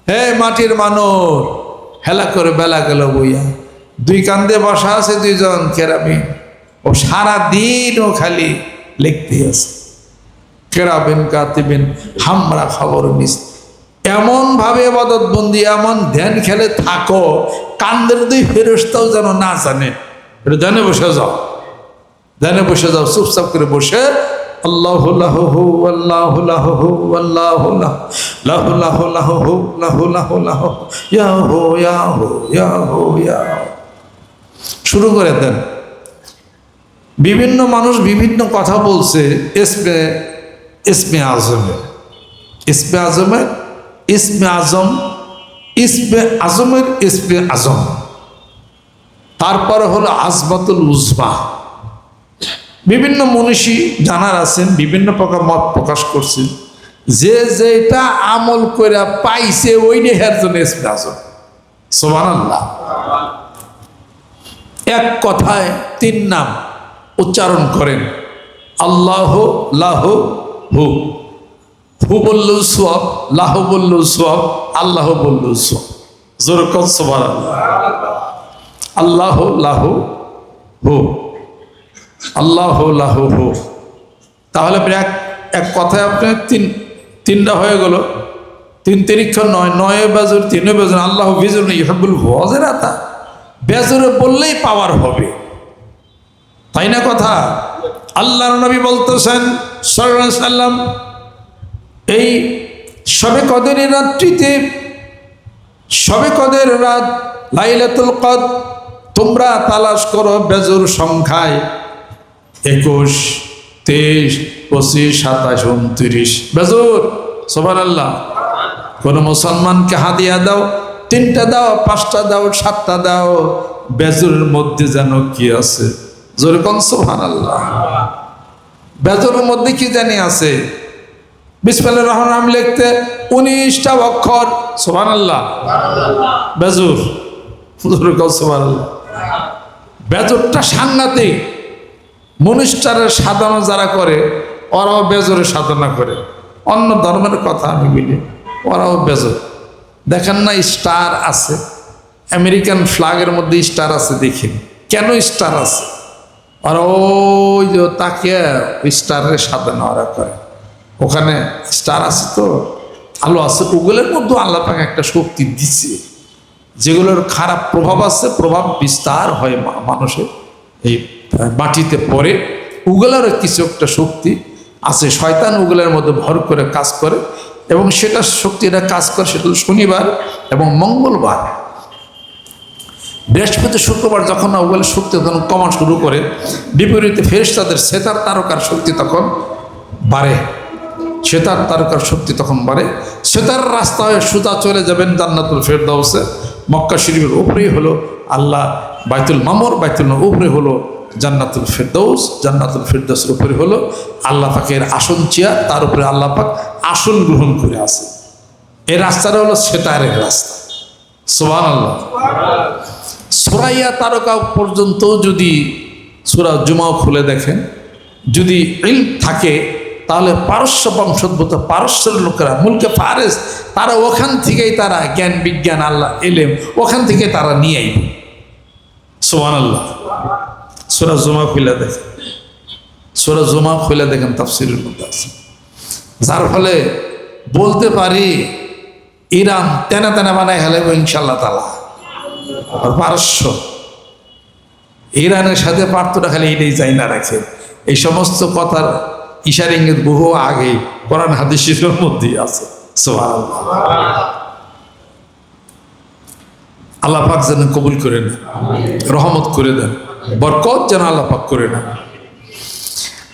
হে মাটির মানুষ, হেলা করে বেলা গেল বইয়া। দুই কান্দে বসা আছে দুইজন কেরাবিন, ও সারা দিন ও খালি লিখতে আছে। কেরাবিন কাতিবিন হামরা খবর নিস। এমন ভাবে ইবাদত বন্দি, এমন ধ্যান খেলে থাকো, কান্দের দুই ফেরেশতাও যেন না জানে। এটা ধ্যানে বসে যাও, ধ্যানে বসে যাও, চুপচাপ করে বসে আল্লাহু লাহু আল্লাহু লাহু আল্লাহু লাহু লাহু লাহু লাহু লাহু লাহু ইয়া হো ইয়া হো ইয়া হো ইয়া শুরু করে দেন। বিভিন্ন মানুষ বিভিন্ন কথা বলছে ইসমে আজমের, ইসমে আজমের, ইসমে আজম, ইসমে আজমের ইসমে আজম, তারপরে হলো আজমাতুল উজমা। বিভিন্ন মনীষী জানার আছেন, বিভিন্ন প্রকার মত প্রকাশ করছেন, যে যেটা আমল করে পাইছে ওই নেহার জন্য ইসমে আজম। সুবহানাল্লাহ। এক কথায় তিন নাম উচ্চারণ করেন, আল্লাহ লাহু হু, হু বললেও সওয়াব, লাহু বললেও সওয়াব, আল্লাহ বললেও সওয়াব। জোরে কর সুবহানাল্লাহ। আল্লাহ লাহু হু, আল্লাহ লাহু হু। তাহলে এক কথায় আপনার তিনটা হয়ে গেল। তিন তিরিক্ষণ নয় বেজর, তিনে বেজর, আল্লাহ বিজুর ইউহিব্বুল ওয়াজিরাতা। বেজরে বললেই পাওয়ার হবে, তাই না কথা? আল্লাহর নবী বলতেছেন সাল্লাল্লাহু আলাইহি সাল্লাম, এই শবে কদরের রাত্রিতে, শবে কদরের রাত লাইলাতুল কদর তোমরা তালাশ করো বেজর সংখ্যায় 21, 23, 25, 27, 29 বেজুর। সুবহানাল্লাহ। কোন মুসলমানকে হাদিয়া দাও, 3টা দাও, 5টা দাও, 7টা দাও, বেজুরের মধ্যে যেন কি আছে, জোরে কোন সুবহানাল্লাহ। বেজুরের মধ্যে কি জানি আছে? বিসমিল্লাহির রহমানির রহিম লিখতে 19টা অক্ষর। সুবহানাল্লাহ। বেজুর, জোরে কোন সুবহানাল্লাহ। বেজুরটা সাংঘাতিক। মনুষ্যের সাধনা যারা করে ওরাও বেজরের সাধনা করে। অন্য ধর্মের কথা আমি বলি, ওরাও বেজর। দেখেন না স্টার আছে, আমেরিকান ফ্ল্যাগের মধ্যে স্টার আছে, দেখেন কেন স্টার আছে? আর ওই যে তাকে স্টারের সাধনা ওরা করে। ওখানে স্টার আছে তো, আলো আছে, ওগুলোর মধ্যে আল্লাহ পাক একটা শক্তি দিচ্ছে, যেগুলোর খারাপ প্রভাব আছে, প্রভাব বিস্তার হয় মানুষের এই মাটিতে পড়ে। ওগুলোর কিছু একটা শক্তি আছে, শয়তান ওগুলোর মধ্যে ভর করে কাজ করে, এবং সেটা শক্তিটা কাজ করে সেটা শনিবার এবং মঙ্গলবার। বৃহস্পতি শুক্রবার যখন ওগুলো শক্তি তখন কমা শুরু করে, বিপরীতে ফেরেশতাদের সেতার তারকার শক্তি তখন বাড়ে। সেতার তারকার শক্তি তখন বাড়ে। সেতার রাস্তা হয়ে সোজা চলে যাবেন জান্নাতুল ফেরদাউসে। মক্কা শরীফের উপরেই হলো আল্লাহ বাইতুল মামুর, বাইতুল উপরে হলো জান্নাতুল ফেরদাউস, জান্নাতুল ফেরদাউসের উপরে হলো আল্লাহ পাকের আসন চেয়ার, তার উপরে আল্লাহ পাক আসন গ্রহণ করে আছে। এই রাস্তাটা হলো সেতারের রাস্তা। সুবহানাল্লাহ। সুরাইয়া তারকা পর্যন্ত যদি সূরা জুমাও খুলে দেখেন, যদি ইলম থাকে তাহলে পারস্য বংশোদ্ভূত পারস্যের লোকেরা, মুলকে ফারেস, তারা ওখান থেকেই তারা জ্ঞান বিজ্ঞান আল্লাহ এলেম ওখান থেকে তারা নিয়ে আইবে। সুবহানাল্লাহ। সূরা জুমা খুলে দেখেন, সূরা জুমা খুলে দেখেন, তাফসীরের মধ্যে আছে। যার ফলে বলতে পারি ইরান তেনা তেনা বানায় হেলাইব ইনশাআল্লাহ তাআলা। আর পারস্য ইরানের সাথে পার্থটা খালি এটাই চাই না রাখে। এই সমস্ত কথার ইশারা ইঙ্গিত বহু আগে কোরআন হাদিসের মধ্যেই আছে। সুবহানাল্লাহ। আল্লাহ পাক যেন কবুল করে নেন, রহমত করে দেন, বরকত যেন আল্লাহ পাক করে নেন।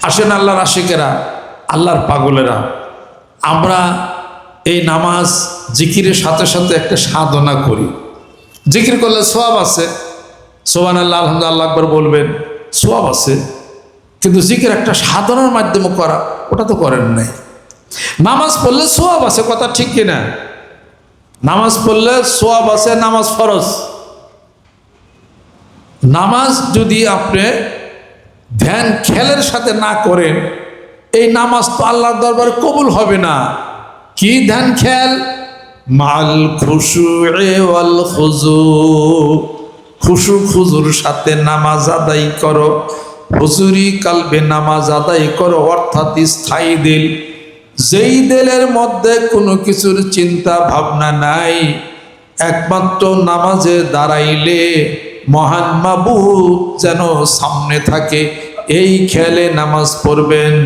আসেন আল্লাহর আশিকেরা, আল্লাহর পাগলেরা, আমরা এই নামাজ জিকিরের সাথে সাথে একটা সাধনা করি। জিকির করলে সওয়াব আছে, সুবহানাল্লাহ আলহামদুলিল্লাহ আল্লাহু আকবার বলবেন, সওয়াব আছে। কিন্তু জিকির একটা সাধনার মাধ্যমে করা, ওটা তো করেন নাই। নামাজ পড়লে সওয়াব আছে, কথা ঠিক কিনা? নামাজ পড়লে সওয়াব আছে, নামাজ ফরজ। নামাজ যদি আপনি ধ্যান খেয়ালের সাথে না করেন, এই নামাজ তো আল্লাহর দরবারে কবুল হবে না। কি ধ্যান খেয়াল? মাল খুশুয়ে ওয়াল খুজু, খুশু খুজুর সাথে নামাজ আদায় করো, হুজুরি কালবে নামাজ আদায় করো, অর্থাৎ স্থায়ী দিল, যেই দিলের মধ্যে কোনো কিছুর চিন্তা ভাবনা নাই, একমাত্র নামাজে দাঁড়াইলে মহান মাবুদ যেন সামনে থাকে, এই খেয়ালে নামাজ পড়বেন।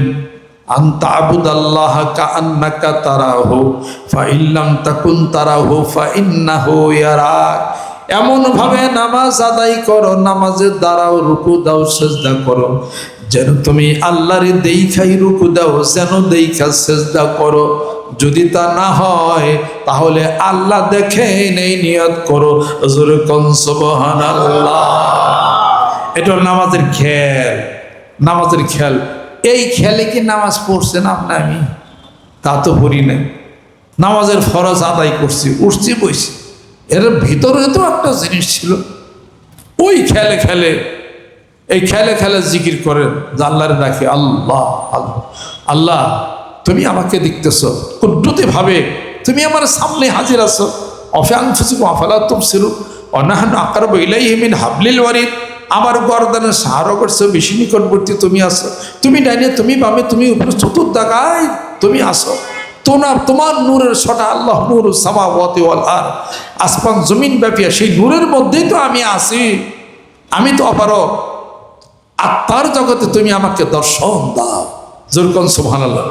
আনতা আবুদাল্লাহ কাআন্নাকা তারাহু ফাইন লাম তাকুন তারাহু ফাইন্নাহু ইয়ারাক। এমন ভাবে নামাজ আদায় করো, নামাজে দাঁড়াও, রুকু দাও, সেজদা করো, যেন তুমি আল্লাহর দেখাই রুকু দাও, যেন দেখা সেজদা করো। যদি তা না হয় তাহলে আল্লাহ দেখে নেই, নিয়ত করো, জোরে কোন সুবহানাল্লাহ। এটা নামাজের খেয়াল, নামাজের খেয়াল। এই খেয়ালে কি নামাজ পড়ছেন আপনি? আমি তা তো পড়ি নাই। নামাজের ফরজ আদায় করছি, উঠছি, বইছি, এর ভিতরে তো একটা জিনিস ছিল। ওই খেলে খেলে, এই খেলে খেলে জিকির করেন, আল্লাহরে ডাকে, আল্লাহ আল্লাহ আল্লাহ, তুমি আমাকে দেখতেছ, কুদরতি ভাবে তুমি আমার সামনে হাজির আছো। অফানফুসিকুম আফালা তুবসিরুন ওয়া নাহনু আকরাবু ইলাইহি মিন হাবলিল ওয়ারিদ। আমার গর্দানের সাহারা করছে, বেশি নিকটবর্তী তুমি আসো। তুমি ডাইনে, তুমি বামে, তুমি উপরে, চতুর্দিকে তুমি আসো। তোমার নূরের ছটা, আল্লাহ নূর সামাওয়াতি ওয়াল আরদ, আসমান জমিন ব্যাপী, সেই নূরের মধ্যেই তো আমি আছি। আমি তো অপারক, আত্মার জগতে তুমি আমাকে দর্শন দাও। যেরকম সুবহানাল্লাহ।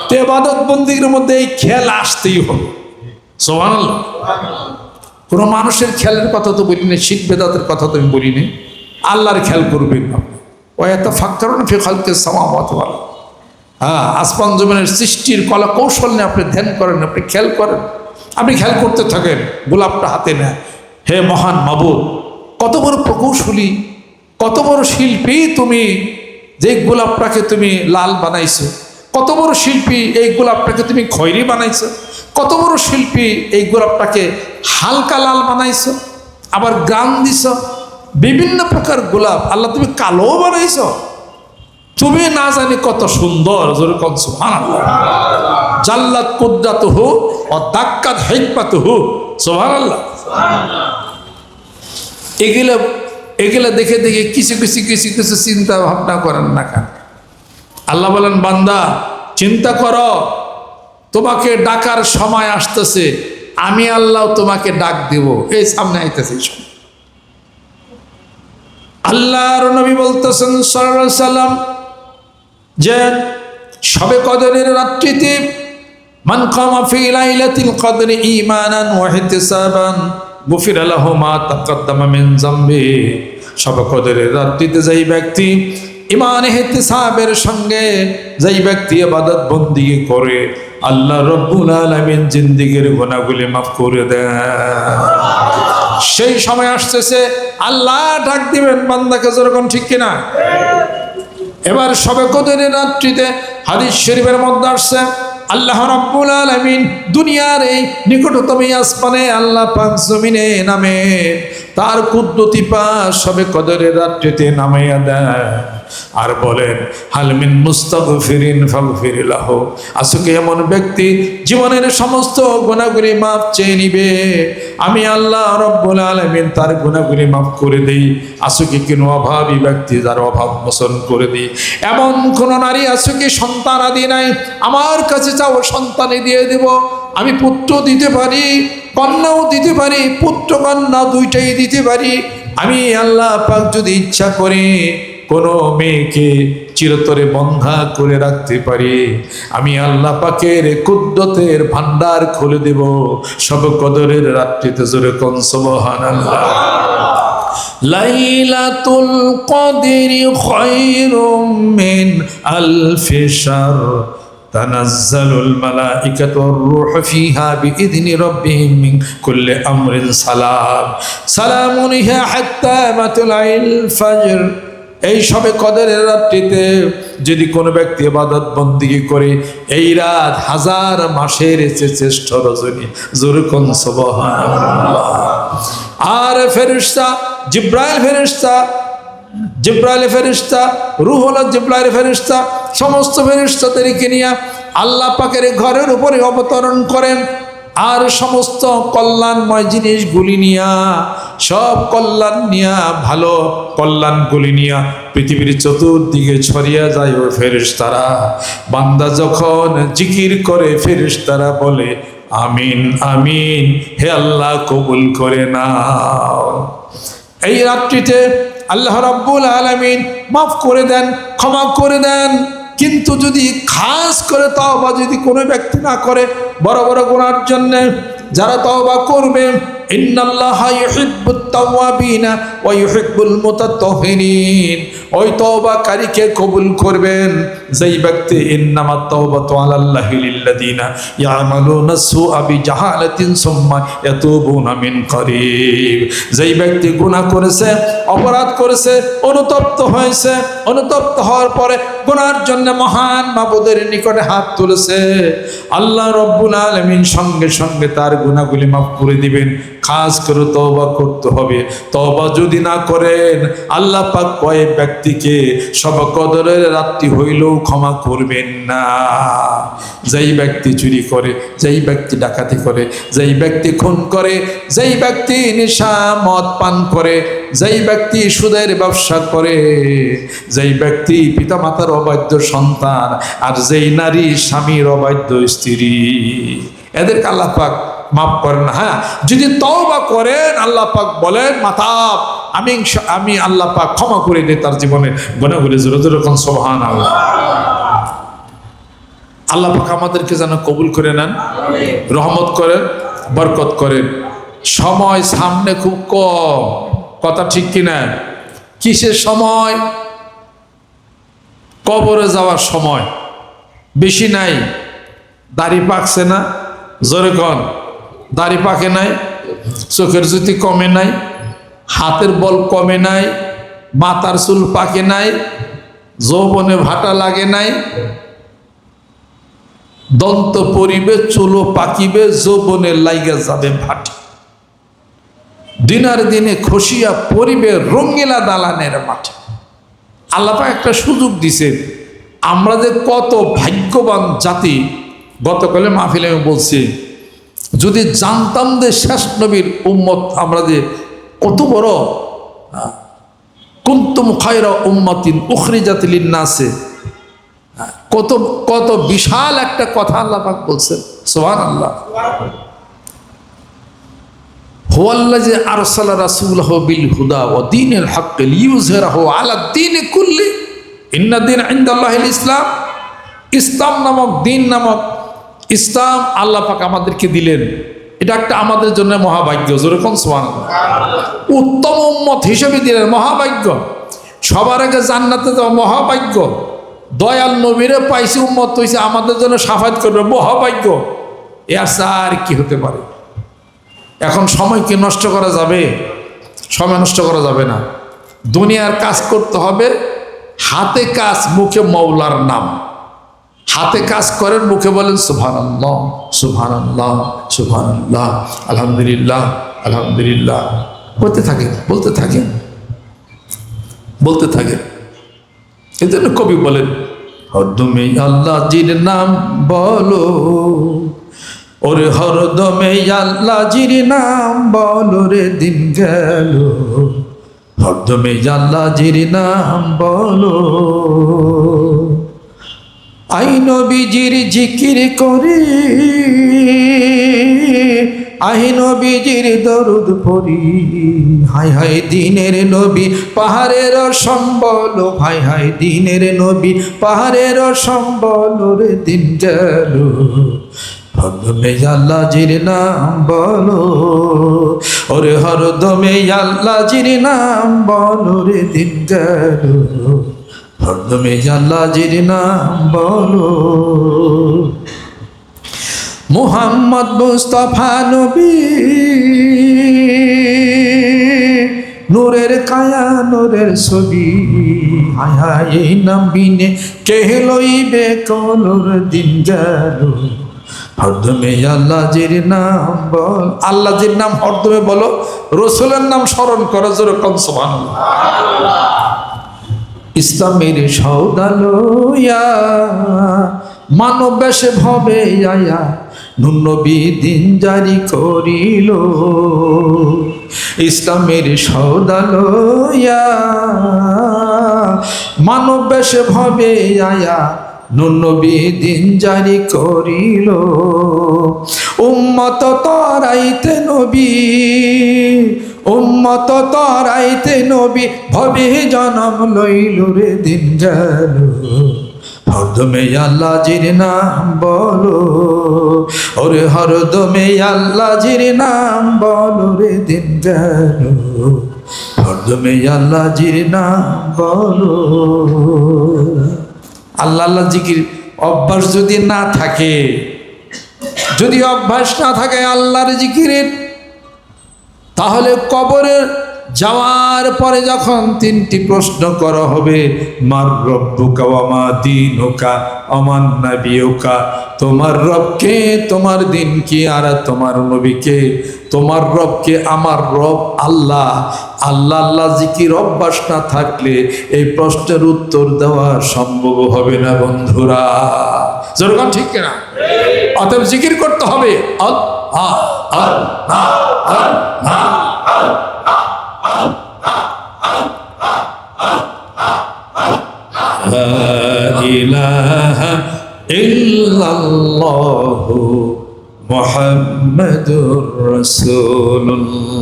তো ইবাদত বন্দেগীর মধ্যে এই খেয়াল আসতেই হবে। সুবহানাল্লাহ। কোনো মানুষের খেয়ালের কথা তো বলিনি, শিখ বেদাতের কথা তো আমি বলিনি। আল্লাহর খেয়াল করবেন আপনি। ওয়ায়াতাফাক্কারুনা ফি খালকিস সামাওয়াতি ওয়াল আরদ। হ্যাঁ, আসমান জমিনের সৃষ্টির কলা কৌশল নিয়ে আপনি ধ্যান করেন, আপনি খেয়াল করেন, আপনি খেয়াল করতে থাকেন, গোলাপটা হাতে নেয়। হে মহান মাবুদ, কত বড় প্রকৌশলী, কত বড় শিল্পী তুমি, যে গোলাপটাকে তুমি লাল বানাইছো। কত বড় শিল্পী এই গোলাপটাকে তুমি খয়েরি বানাইছো। কত বড় শিল্পী এই গোলাপটাকে হালকা লাল বানাইছো, আবার গ্রাম দিছ। বিভিন্ন প্রকার গোলাপ আল্লাহ তুমি কালো বানাইছো। তুমি না জানি কত সুন্দর, জোরে কোন সুবহানাল্লাহ। জাল্লাত কুদরাতুহু ওয়া দাক্কাত হিকমাতুহু, সুবহানাল্লাহ। এগুলা দেখে দেখে কিছু চিন্তা ভাবনা করেন না কেন? আল্লাহ বলেন, বান্দা চিন্তা করো, তোমাকে ডাকার সময় আসতেছে, আমি আল্লাহ তোমাকে ডাক দেব, এই সামনে আইতেছে। আল্লাহর নবী বলতেছেন সাল্লাল্লাহু আলাইহি সাল্লাম যে শবে কদরের রাত্রিতে মান কামা ফি লাইলাতিল কদরি ঈমানান ওয়া ইহতিসাবান গুফিরা লাহু মা তাকদ্দামা মিন যামবি। শবে কদরের রাত্রিতে যেই ব্যক্তি ঈমান ইহতিসাবের সঙ্গে যেই ব্যক্তি ইবাদত বندگی করে, আল্লাহ রাব্বুল আলামিন জিন্দেগীর গুনাহগুলি মাফ করে দেন। সেই সময় আসতেছে, আল্লাহ ডাক দিবেন বান্দাকে, যেরকম ঠিক কিনা? এবার শবে কদরের রাত্রিতে হাদিস শরীফের মধ্যে আসছে, আল্লাহ রাব্বুল আলামিন দুনিয়ার এই নিকটতম আসমানে আল্লাহ পাক জমিনে নামে তার কুদরতি পাশ শবে কদরের রাত্রিতে নামাইয়া দেয় আর বলেন, হালমিন মুস্তাগফিরিন ফাগফির লাহু। আজকে এমন ব্যক্তি জীবনের সমস্ত গুনাহগুলি মাফ চেয়ে নিবে, আমি আল্লাহ রাব্বুল আলামিন তার গুনাহগুলি মাফ করে দেই। আজকে কোনো অভাবী ব্যক্তি যার অভাব মোচন করে দিই। এমন কোন নারী আজকে সন্তান আদি নাই, আমার কাছে চাও সন্তানে দিয়ে দেব। আমি পুত্র দিতে পারি, কন্যাও দিতে পারি, পুত্র কন্যা দুইটাই দিতে পারি। আমি আল্লাহ পাক যদি ইচ্ছা করি কোনো মেয়েকে চিরতরে বন্ধা করে রাখতে পারি, আমি আল্লাহ পাকের কুদরতের ভান্ডার খুলে দেব শবে কদরের রাত্রিতে। জোরে কোন সুবহানাল্লাহ। লাইলাতুল কদরি খায়রুম মিন আলফি শাহর তানাজ্জালুল মালাইকাতু ওয়ার রূহু ফিহা বিইذনি রাব্বিহিম মিন কুল্লি আমরিন সালাম সালামুন হিয়া হাত্তা মাতলাইল ফজর। এই শবে কদরের রাত্রিতে যদি কোনো ব্যক্তি ইবাদত বندگی করে, এই রাত হাজার মাসের চেয়ে শ্রেষ্ঠ রজনী। জোরে কোন সুবহানাল্লাহ। আর ফেরেশতা জিব্রাইল ফেরেশতা, রূহুল জিব্রাইল ফেরেশতা, সমস্ত ফেরেশতাদেরকে নিয়ে আল্লাহ পাকের ঘরের উপরে অবতরণ করেন। আর সমস্ত কল্যাণময় জিনিসগুলি নিয়া, সব কল্যাণ নিয়া, ভালো কল্যাণগুলি নিয়া পৃথিবীর চতুর্দিকে ছড়িয়ে যায় ও ফেরেশতারা। বান্দা যখন জিকির করে ফেরেশতারা বলে, আমিন আমিন, হে আল্লাহ কবুল করে নাও। এই রাত্রিতে আল্লাহ রাব্বুল আলামিন মাফ করে দেন, ক্ষমা করে দেন। কিন্তু যদি খাস করে তওবা যদি কোনো ব্যক্তি না করে, বড় বড় গুনার জন্য যারা তওবা করবে, ইন্নাল্লাহা ইউহিব্বুত তাওয়াবিনা ওয়া ইউহিব্বুল মুতাত্তাহিরিন, ওই তওবাকারীকে কবুল করবেন যেই ব্যক্তি ইন্নামাত তাওবাতু আলাল্লাহি লিল্লাযিনা ইয়ামালুনা সুআ বিজাহালাতিন সুম্মা ইয়াতুবুনা মিন করিব। যেই ব্যক্তি গুনাহ করেছে, অপরাধ করেছে, অনুতপ্ত হয়েছে, অনুতপ্ত হওয়ার পরে গুনার জন্য মহান মাবুদের নিকটে হাত তুলেছে, আল্লাহ রাব্বুল আলামিন সঙ্গে সঙ্গে তার গুনাহগুলি মাফ করে দিবেন। খাস করে তওবা করতে হবে। তওবা যদি না করেন, আল্লাহ পাক কয় ব্যক্তিকে শবে কদরের রাত্রি হইলেও ক্ষমা করবেন না। যেই ব্যক্তি চুরি করে, যেই ব্যক্তি ডাকাতি করে, যেই ব্যক্তি খুন করে, যেই ব্যক্তি নেশা মদ পান করে, যেই ব্যক্তি সুদের ব্যবসা করে, যেই ব্যক্তি পিতামাতার অবাধ্য সন্তান, আর যেই নারী স্বামীর অবাধ্য স্ত্রী, এদেরকে আল্লাহ পাক মাফ করেন। হ্যাঁ, যদি তওবা করেন, আল্লাহ পাক বলেন মাতাব, আমি আল্লাহ পাক ক্ষমা করে দিই তার জীবনের গুনাহগুলি। জোরে জোরে কোন সুবহানাল্লাহ। আল্লাহ পাক আমাদেরকে যেন কবুল করে নেন, রহমত করেন, বরকত করেন। সময় সামনে খুব কম, কথা ঠিক কিনা? কিসের সময়? কবরে যাওয়ার সময়। বেশি নাই, দাড়ি পাকছে না, জোরে কন, দাড়ি পাকে নাই, চোখের জ্যোতি কমে নাই, হাতের বল কমে নাই, মাথার চুল পাকে নাই, যৌবনে ভাটা লাগে নাই, দন্ত পরিবে, চুলো পাকিবে, যৌবনে লাইগা যাবে ভাটি, দিনার দিনে খসিয়া পরিবে রঙ্গিলা দালানের মাঠে। আল্লাহ পাক একটা সুযোগ দিছে, আমরা যে কত ভাগ্যবান জাতি। গতকালে মাহফিলে আমি বলছি, যদি জানতাম যে শেষ নবীর উম্মত আমরা যে কত বড়, কুনতুম খায়রা উম্মাতিন উখরিজাত লিন-নাসে, কত কত বিশাল একটা কথা আল্লাহ পাক বলছেন। সুবহানাল্লাহ। হুয়াল্লাযী আরসালা রাসূলাহু বিল হুদা ওয়া দীনিল হক লিইয়ুযহিরাহু আলা দ্বীনি কুল্লি ইন্না দীনা ইনদাল্লাহিল ইসলাম। ইসলাম নামক দিন, নামক ইসলাম আল্লাহ পাক আমাদেরকে দিলেন। এটা একটা আমাদের জন্য মহাভাগ্য, যেরকম সুবহানাল্লাহ, উত্তম উম্মত হিসেবে দিলেন, মহাভাগ্য। সবার আগে জান্নাতে যাওয়া মহাভাগ্য, দয়াল নবীরে পাইছি, উম্মত হইছে, আমাদের জন্য শাফাত করবে, মহাভাগ্য। এর আর কি হতে পারে? এখন সময় কি নষ্ট করা যাবে? সময় নষ্ট করা যাবে না। দুনিয়ার কাজ করতে হবে, হাতে কাজ, মুখে মৌলার নাম। হাতে কাজ করেন, মুখে বলেন সুবহানাল্লাহ সুবহানাল্লাহ সুবহানাল্লাহ, আলহামদুলিল্লাহ আলহামদুলিল্লাহ, বলতে থাকেন, বলতে থাকেন, বলতে থাকেন। এই জন্য কবি বলেন, হরদমে আল্লাহ জির নাম বলো, ওরে হরদমে আল্লাহ জির নাম বলো রে, দিন গেল হরদমে আল্লাহ জির নাম বলো। আই নবীজির জিকির করি, আই নবীজির দরুদ পড়ি, হাই হাই দিনের নবী পাহাড়ের সম্বল, হাই হাই দিনের নবী পাহাড়ের সম্বল রে, দিন গেল হরদমে আল্লাহ জির নাম বলো, ওরে হরদমে আল্লাহ জির নাম বলো রে, দিন গেল হরদমে আল্লাহ জির নাম বলো। মুহাম্মদ মুস্তাফা নবী, নূরের কায়া নূরের ছবি, হায় হায় এই নাম বিনে কে লইবে কলর, দিন গেল হরদমে আল্লাহ জির নাম বল। আল্লাহ জির নাম হরদমে বলো, রসুলের নাম স্মরণ করো, যেরকম সুবহানাল্লাহ। ইসলামের সওদা লইয়া মানব বেশে ভবে আয়া, নূর নবী দিন জারি করিল। ইসলামের সওদা লইয়া মানব বেশে ভবে আয়া, নূর নবী দিন জারি করিল। উম্মত তরাইতে নবী, উম্মত তরাইতে নবী ভবে জনম লইল রে, দিন গেল হরদমে আল্লাহ জির নাম বলো, ওরে হরদমে আল্লাহ জির নাম বলো রে, দিন গেল হরদমে আল্লাহ জির নাম বলো। আল্লাহ আল্লাহ জিকির অভ্যাস যদি না থাকে, যদি অভ্যাস না থাকে আল্লাহর জিকিরের, তাহলে কবরে যাওয়ার পরে যখন তিনটি প্রশ্ন করা হবে, মার রব্বুকা ওয়া মা দীনুকা ওয়া মান নাবিয়ুকা, তোমার রবকে, তোমার দিন কি, আর তোমার নবীকে। তোমার রবকে, আমার রব আল্লাহ। আল্লাহ আল্লাহ জিকির অভ্যাস না থাকলে এই প্রশ্নের উত্তর দেওয়া সম্ভব হবে না বন্ধুরা, যেরকম ঠিক কিনা? অতএব জিকির করতে হবে, আল্লাহ আল্লাহ আল্লাহ ইলাহা ইল্লাল্লাহু মুহাম্মাদুর রাসূলুল্লাহ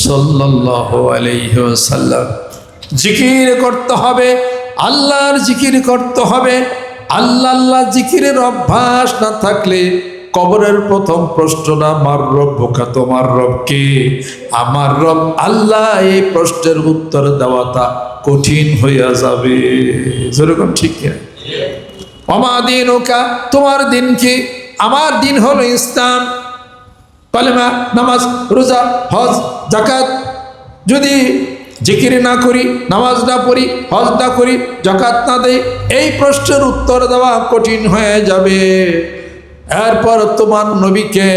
সাল্লাল্লাহু আলাইহি ওয়াসাল্লাম। জিকির করতে হবে, আল্লাহর জিকির করতে হবে। আল্লাহ আল্লাহ জিকিরের অভ্যাস না থাকলে কবরের প্রথম প্রশ্নটা মার রব্বুকা, তোমার রবকে, আমার রব আল্লাহ, এই প্রশ্নের উত্তর দেওয়াটা কঠিন হইয়া যাবে, যেরকম ঠিক কিনা? ওমা দীনুকা, তোমার দিন কি? আমার দিন হলো ইসলাম, কালেমা, নামাজ, রোজা, হজ, যাকাত। যদি জিকির না করি, নামাজ না পড়ি, হজ না করি, যাকাত না দেই, এই প্রশ্নের উত্তর দেওয়া কঠিন হয়ে যাবে। এরপর তোমার নবীকে,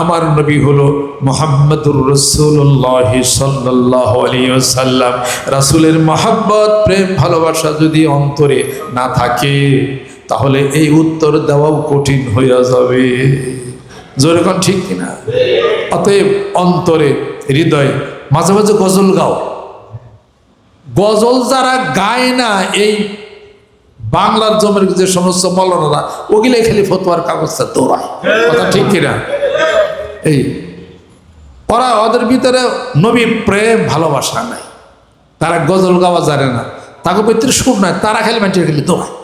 আমার নবী হলো মুহাম্মদুর রাসূলুল্লাহ সাল্লাল্লাহু আলাইহি ওয়াসাল্লাম। রাসূলের মহব্বত, প্রেম, ভালোবাসা যদি অন্তরে না থাকে, তাহলে এই উত্তর দেওয়াও কঠিন হয়ে যাবে। জোরে কোন ঠিক কিনা? অতএব অন্তরে, হৃদয়ে মাঝে মাঝে গজল গাও। গজল যারা গায় না, এই বাংলার জমির যে সমস্ত মৌলানারা, ওগুলাই খালি ফতোয়ার কাগজটা দৌড়ায়। কথা ঠিক কিনা? এই ওরা, ওদের ভিতরে নবীর প্রেম ভালোবাসা নাই, তারা গজল গাওয়া জানে না, তাকে ভিতরে সুর নাই, তারা খালি মানুষের খালি দৌড়ায়,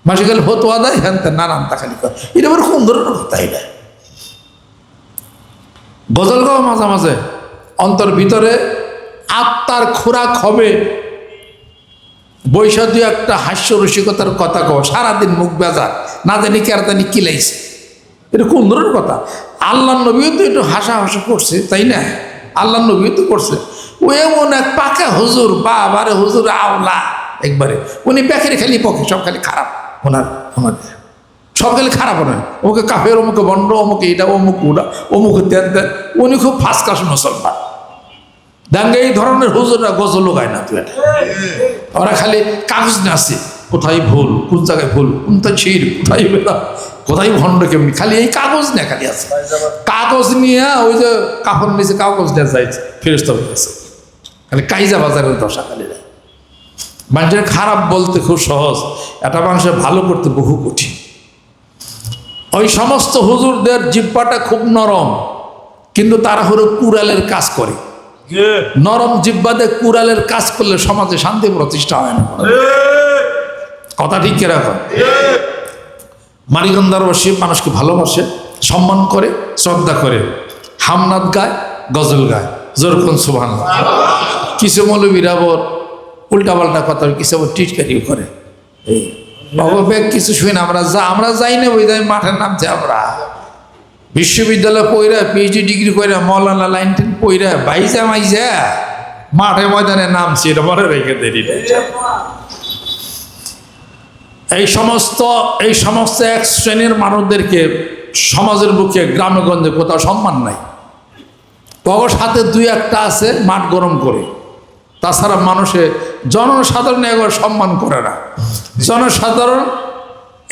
মানুষের খালি ফতোয়া দেয়, হ্যান নানান তা খালি করে। এটা আবার কোন ধরনের কথা? এটা গজল গাওয়া মাঝে মাঝে অন্তর ভিতরে আত্মার খোরাক হবে। বৈশা দুই একটা হাস্য রসিকতার কথা কও, সারাদিন মুখ বেজার, না জানি কে আর জানি কি লাইছে। এটা কোন ধরনের কথা? আল্লাহ নবীও তো একটু হাসা হাসা করছে, তাই না? আল্লাহ নবীও তো করছে। ও এমন এক পাকা হুজুর, বাবারে হুজুর আওলা একবারে, উনি ব্যাকেরে খালি পক্ষে সব খালি খারাপ, ওনার আমাদের সব খালি খারাপ নয়। ওকে কাফের, অমুকে বন্ড, অমুকে এটা, অমুক ওটা, অমুকে তেন তেন। উনি খুব ফার্স্ট ক্লাস মুসলমান। দাঙ্গে এই ধরনের হুজুররা গজল গায় না। তুই ওরা খালি কাগজ নিয়ে আসে, কোথায় ভুল, কোন জায়গায় ভুল, কোনটা ছির, কোথায় বেলা, কোথায় ভণ্ড, কেমনি, খালি এই কাগজ নিয়ে খালি আছে। কাগজ নিয়ে ওই যে কাপড় নিচে কাগজ নিয়ে যাইছে, ফেরস্তা হয়ে গেছে। খালি কাইজা বাজারের দশা খালি। মানুষের খারাপ বলতে খুব সহজ, এটা মানুষের ভালো করতে বহু কঠিন। ওই সমস্ত হুজুরদের জিহ্বাটা খুব নরম, কিন্তু তারা হলো কুড়ালের কাজ করে। নরম জিহ্বাতে কুড়ালের কাজ করলে সমাজে শান্তি প্রতিষ্ঠা হয় না। কথা ঠিক কিরকম? মানিকগঞ্জ দরবাসী মানুষকে ভালোবাসে, সম্মান করে, শ্রদ্ধা করে, হামনাদ গায়, গজল গায়। যেরকম সুবহানাল্লাহ। কিছু মৌলবীরা আবার উল্টাপাল্টা কথা, কিছু আবার টিটকারিও করে। এই অববেগ কিছু শুই না, আমরা যাই না, ওই মাঠের নামছে। আমরা বিশ্ববিদ্যালয় পড়া, পিএইচডি ডিগ্রি করে, মৌলানা লাইন টেন পড়া, বাইজা মাইজা মাঠে ময়দানে নামছি, এটা মনে রেখে দেরি। এই সমস্ত এক শ্রেণীর মানুষদেরকে সমাজের বুকে, গ্রামে গঞ্জে কোথাও সম্মান নাই। তখন সাথে দুই একটা আছে মাঠ গরম করে, তাছাড়া মানুষের জনসাধারণ একবার সম্মান করে না। জনসাধারণ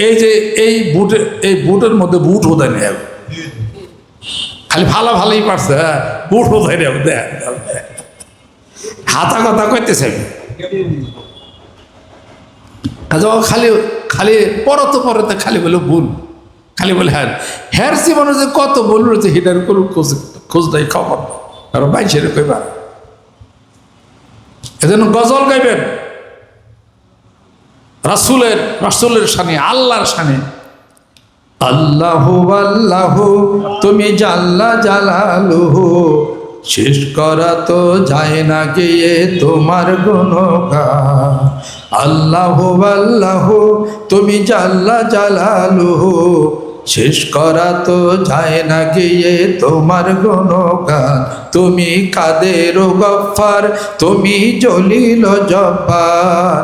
এই যে এই বুটের মধ্যে বুট হতে নেই, খালি ভালোই পারছে, হ্যাঁ বুট হতে নেই, হাতা কথা কইতেছে। খালি খালি পরতে খালি বলে ভুল, খালি বলে হ্যাঁ হ্যার জীবনে যে কত ভুল রয়েছে, সেটার কোনো খোঁজ নাই, খবর নেই। আর বাইশের কইবার এজন্য গজল গাইবেন রাসূলের শানে, আল্লাহর শানে। আল্লাহু আল্লাহু তুমি জাল্লা জালালুহু, শেষ করা তো যায় না গিয়ে তোমার গুণগান। আল্লাহু আল্লাহু তুমি জাল্লা জালালুহু, শেষ করা তো যায় না গিয়ে তোমার গুণগান। তুমি কাদের গফফার, তুমি জলিল জব্বার,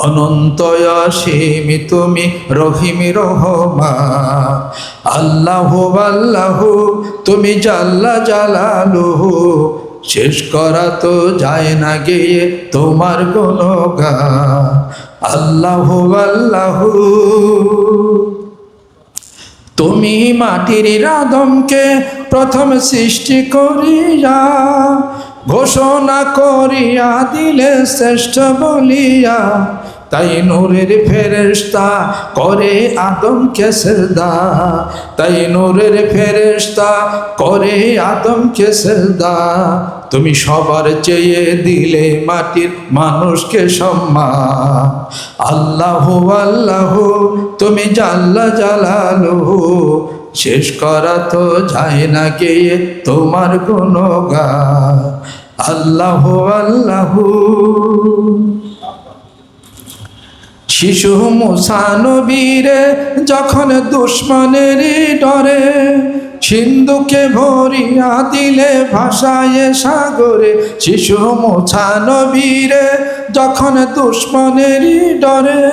অনন্ত অসীম তুমি রহিম রহমান। আল্লাহু আল্লাহু তুমি জাল্লা জালালুহু, শেষ করা তো যায় না গিয়ে তোমার গুণগান। আল্লাহু আল্লাহু তুমি মাটির আদমকে প্রথম সৃষ্টি করিয়া, ঘোষণা করিয়া দিলে শ্রেষ্ঠ বলিয়া, তাই নূরের ফেরেশতা করে আদমকে সিজদা, তাই নূরের ফেরেশতা করে আদমকে সিজদা। তুমি সবার চেয়ে দিলে মাটির মানুষকে সম্মান। আল্লাহু আল্লাহু তুমি জাল্লা জালালুহু, শেষ করা তো যায় না গিয়ে তোমার গুণগান। আল্লাহু আল্লাহু শিশু মুসা নবীরে যখন দুশ্মনের ডরে সিন্ধুকে ভরিয়া দিলে ভাসায় সাগরে। শিশু মুসা নবীরে যখন দুশ্মনের ডরে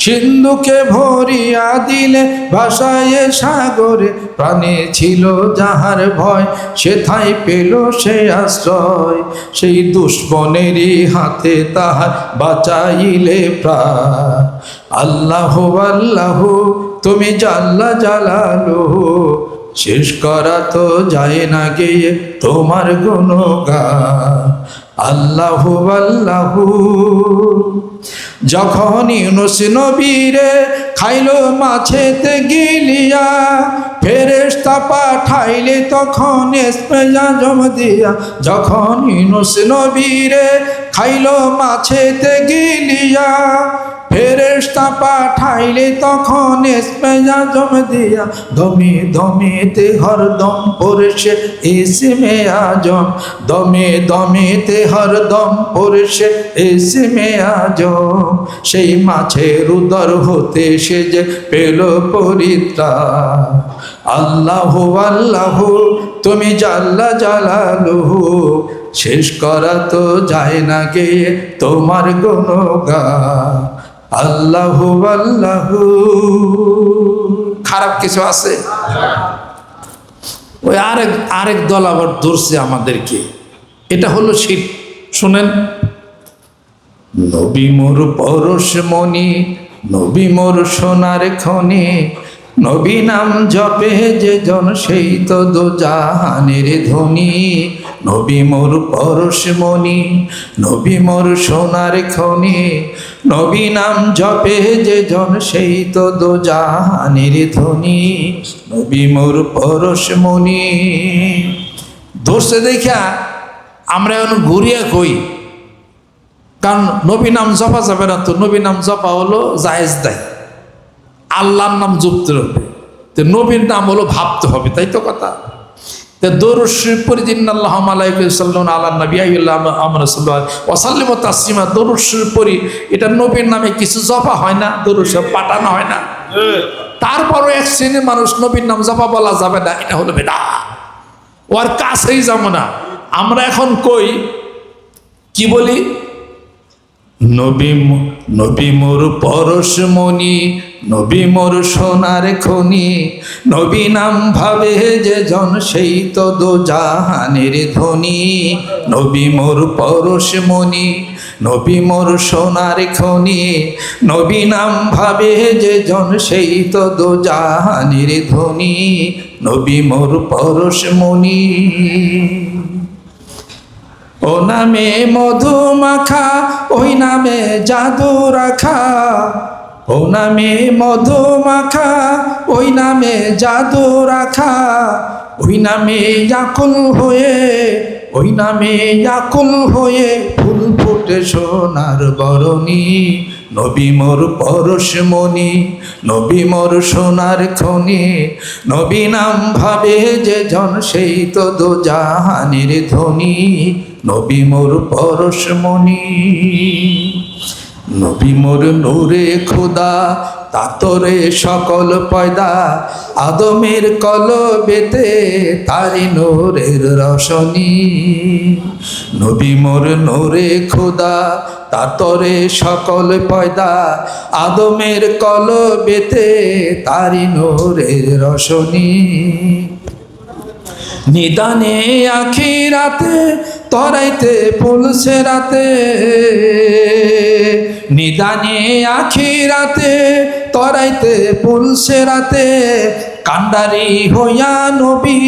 সিন্ধুকে ভরিয়া দিলে ভাসায় সাগরে। প্রাণে ছিল যাহার ভয় সেথায় পেল সে আশ্রয়, সেই দুশ্মনেরই হাতে তাহার বাঁচাইলে প্রাণ। আল্লাহ আল্লাহ তুমি জাল্লা জালালুহু, শেষ করা তো যায় না গিয়ে তোমার গুণগান। আল্লাহ আল্লাহ। যখন ইউনুস নবীরে খাইলো মাছেতে গিলিয়া, ফেরেশতা পাঠাইলে তখন ইসমে আজম দিয়া। যখন ইউনুস নবীরে খাইলো মাছেতে গিলিয়া, ফেরেশতা পাঠাইলে তখন ইসমে আজম দিয়া। দমে দমেতে হরদম পড়ছে ইসমে আজম, দমে দমেতে হরদম পড়ছে ইসমে আজম। সেই মাছের উদর হতে সে যে পেল পরিত্রাণ। আল্লাহ আল্লাহ তুমি জাল্লা জালালুহু, শেষ করা তো যায় না গে তোমার গুণগান। আল্লাহ আল্লাহ। খারাপ কিছু আছে? ওই আরেক দল আবার ধরছে আমাদেরকে, এটা হলো শিরক। শুনেন, নবী মোর পরশমণি, নবী মোর সোনার খনি, নবী নাম জপে যে জন সেই তো দোজাহানের ধনী। নবী মোর পরশমণি, নবী মোর সোনার খনি, নবী নাম জপে যে জন সেই তো দোজাহানের ধনী। নবী মোর পরশমণি। দোষে দেখা আমরা এখন ঘুরিয়া কই, কারণ নবী নাম জপা যাবে না তো। নবী নাম জপা হলো জায়েজ দেয়, আল্লাহর নাম জপতে হবে, তো নবীর নাম হলো ভাবতে হবে, তাই তো কথা। তো দরুদ শরীফ পড়ি, ইন্নাল্লাহা মালাইকাতু ইউসাল্লুনা আলান নবী আমরা সাল্লাল্লাহু ওয়া সাল্লিমু তাসলিমা। দরুদ শরীফ পড়ি, এটা নবীর নামে কিছু জপা হয় না, দরুদ শরীফ পাঠানো হয় না। তারপরও এক শ্রেণীর মানুষ নবীর নাম জপা বলা যাবে না, এটা হলো বিদআত, ওর কাছেই যাবো না। আমরা এখন কই কি বলি, নবী মোর পরশমণি, নবী মোর সোনার খনি, নবী নাম ভাবে যে জন সেই তো দোজাহানের ধনী। নবী মোর পরশমণি, নবী মোর সোনার খনি, নবী নাম ভাবে যে জন সেই তো দোজাহানের ধনী। নবী মোর পরশমণি। ও নামে মধু মাখা, ওই নামে জাদু রাখা, ও নামে মধু মাখা, ওই নামে জাদু রাখা, ওই নামে আকুল হয়ে, ওই নামে আকুল হয়ে ফুল ফুটে সোনার বরণী। নবী মোর পরশমণি, নবী মোর সোনার খনি, নবী নাম ভাবে যে জন সেই তো দোজাহানের ধনী। নবী মোর পরশমণি। নবী মোর নূরে খোদা, তাতরে সকল পয়দা, আদমের কলবেতে তারি নূরের রশনি। নবী মোর নূরে খোদা, তাতরে সকল পয়দা, আদমের কলবেতে তারি নূরের রশনি। নিদানে আখিরাতে তরাইতে পুলসে রাতে, নিদানে আখিরাতে তরাইতে পুলসে রাতে, কান্ডারি হইয়া নবী,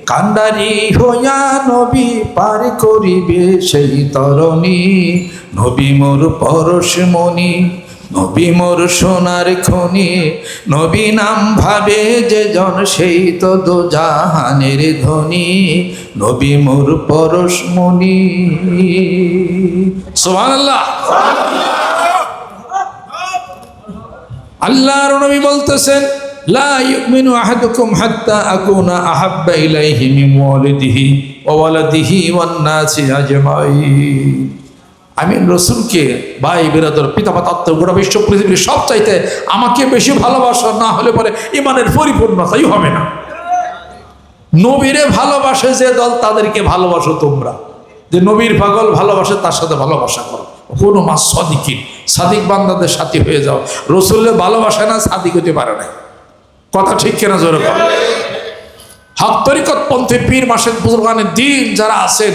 কান্ডারি হইয়া নবী পার করিবে সেই তরণী। নবী মোর পরশমণি, নবী মোর সোনার খনি, নবী নাম ভাবে যে জন সেই তো দোজাহানের ধনী। নবী মোর পরশমণি। সুবহানাল্লাহ। আল্লাহর নবী বলতেছেন, লা ইউমিনু আহাদুকুম হাত্তা আকুনা আহাব্বা ইলাইহি মিন ওয়ালিদিহি ওয়া ওয়ালাদিহি ওয়ান নাসি আজমাইন। আমি রসুলকে ভাই বিরাদর পিতামাতা আত্ম গোটা বিশ্ব পৃথিবীর সব চাইতে আমাকে বেশি ভালোবাসা না হলে পরে ইমানের পরিপূর্ণতাই হবে না। নবীরে ভালোবাসে যে দল তাদেরকে ভালোবাসো তোমরা, যে নবীর পাগল ভালোবাসে তার সাথে ভালোবাসা করো। কোনো মা সাদিকিন, সাদিক বান্দাদের সাথী হয়ে যাও। রসুলের ভালোবাসে না, সাদিক হতে পারে না। কথা ঠিক কিনা জোরে কর। হক তরিকত পন্থী পীর মাসেদ বুজুর্গানের দিন যারা আছেন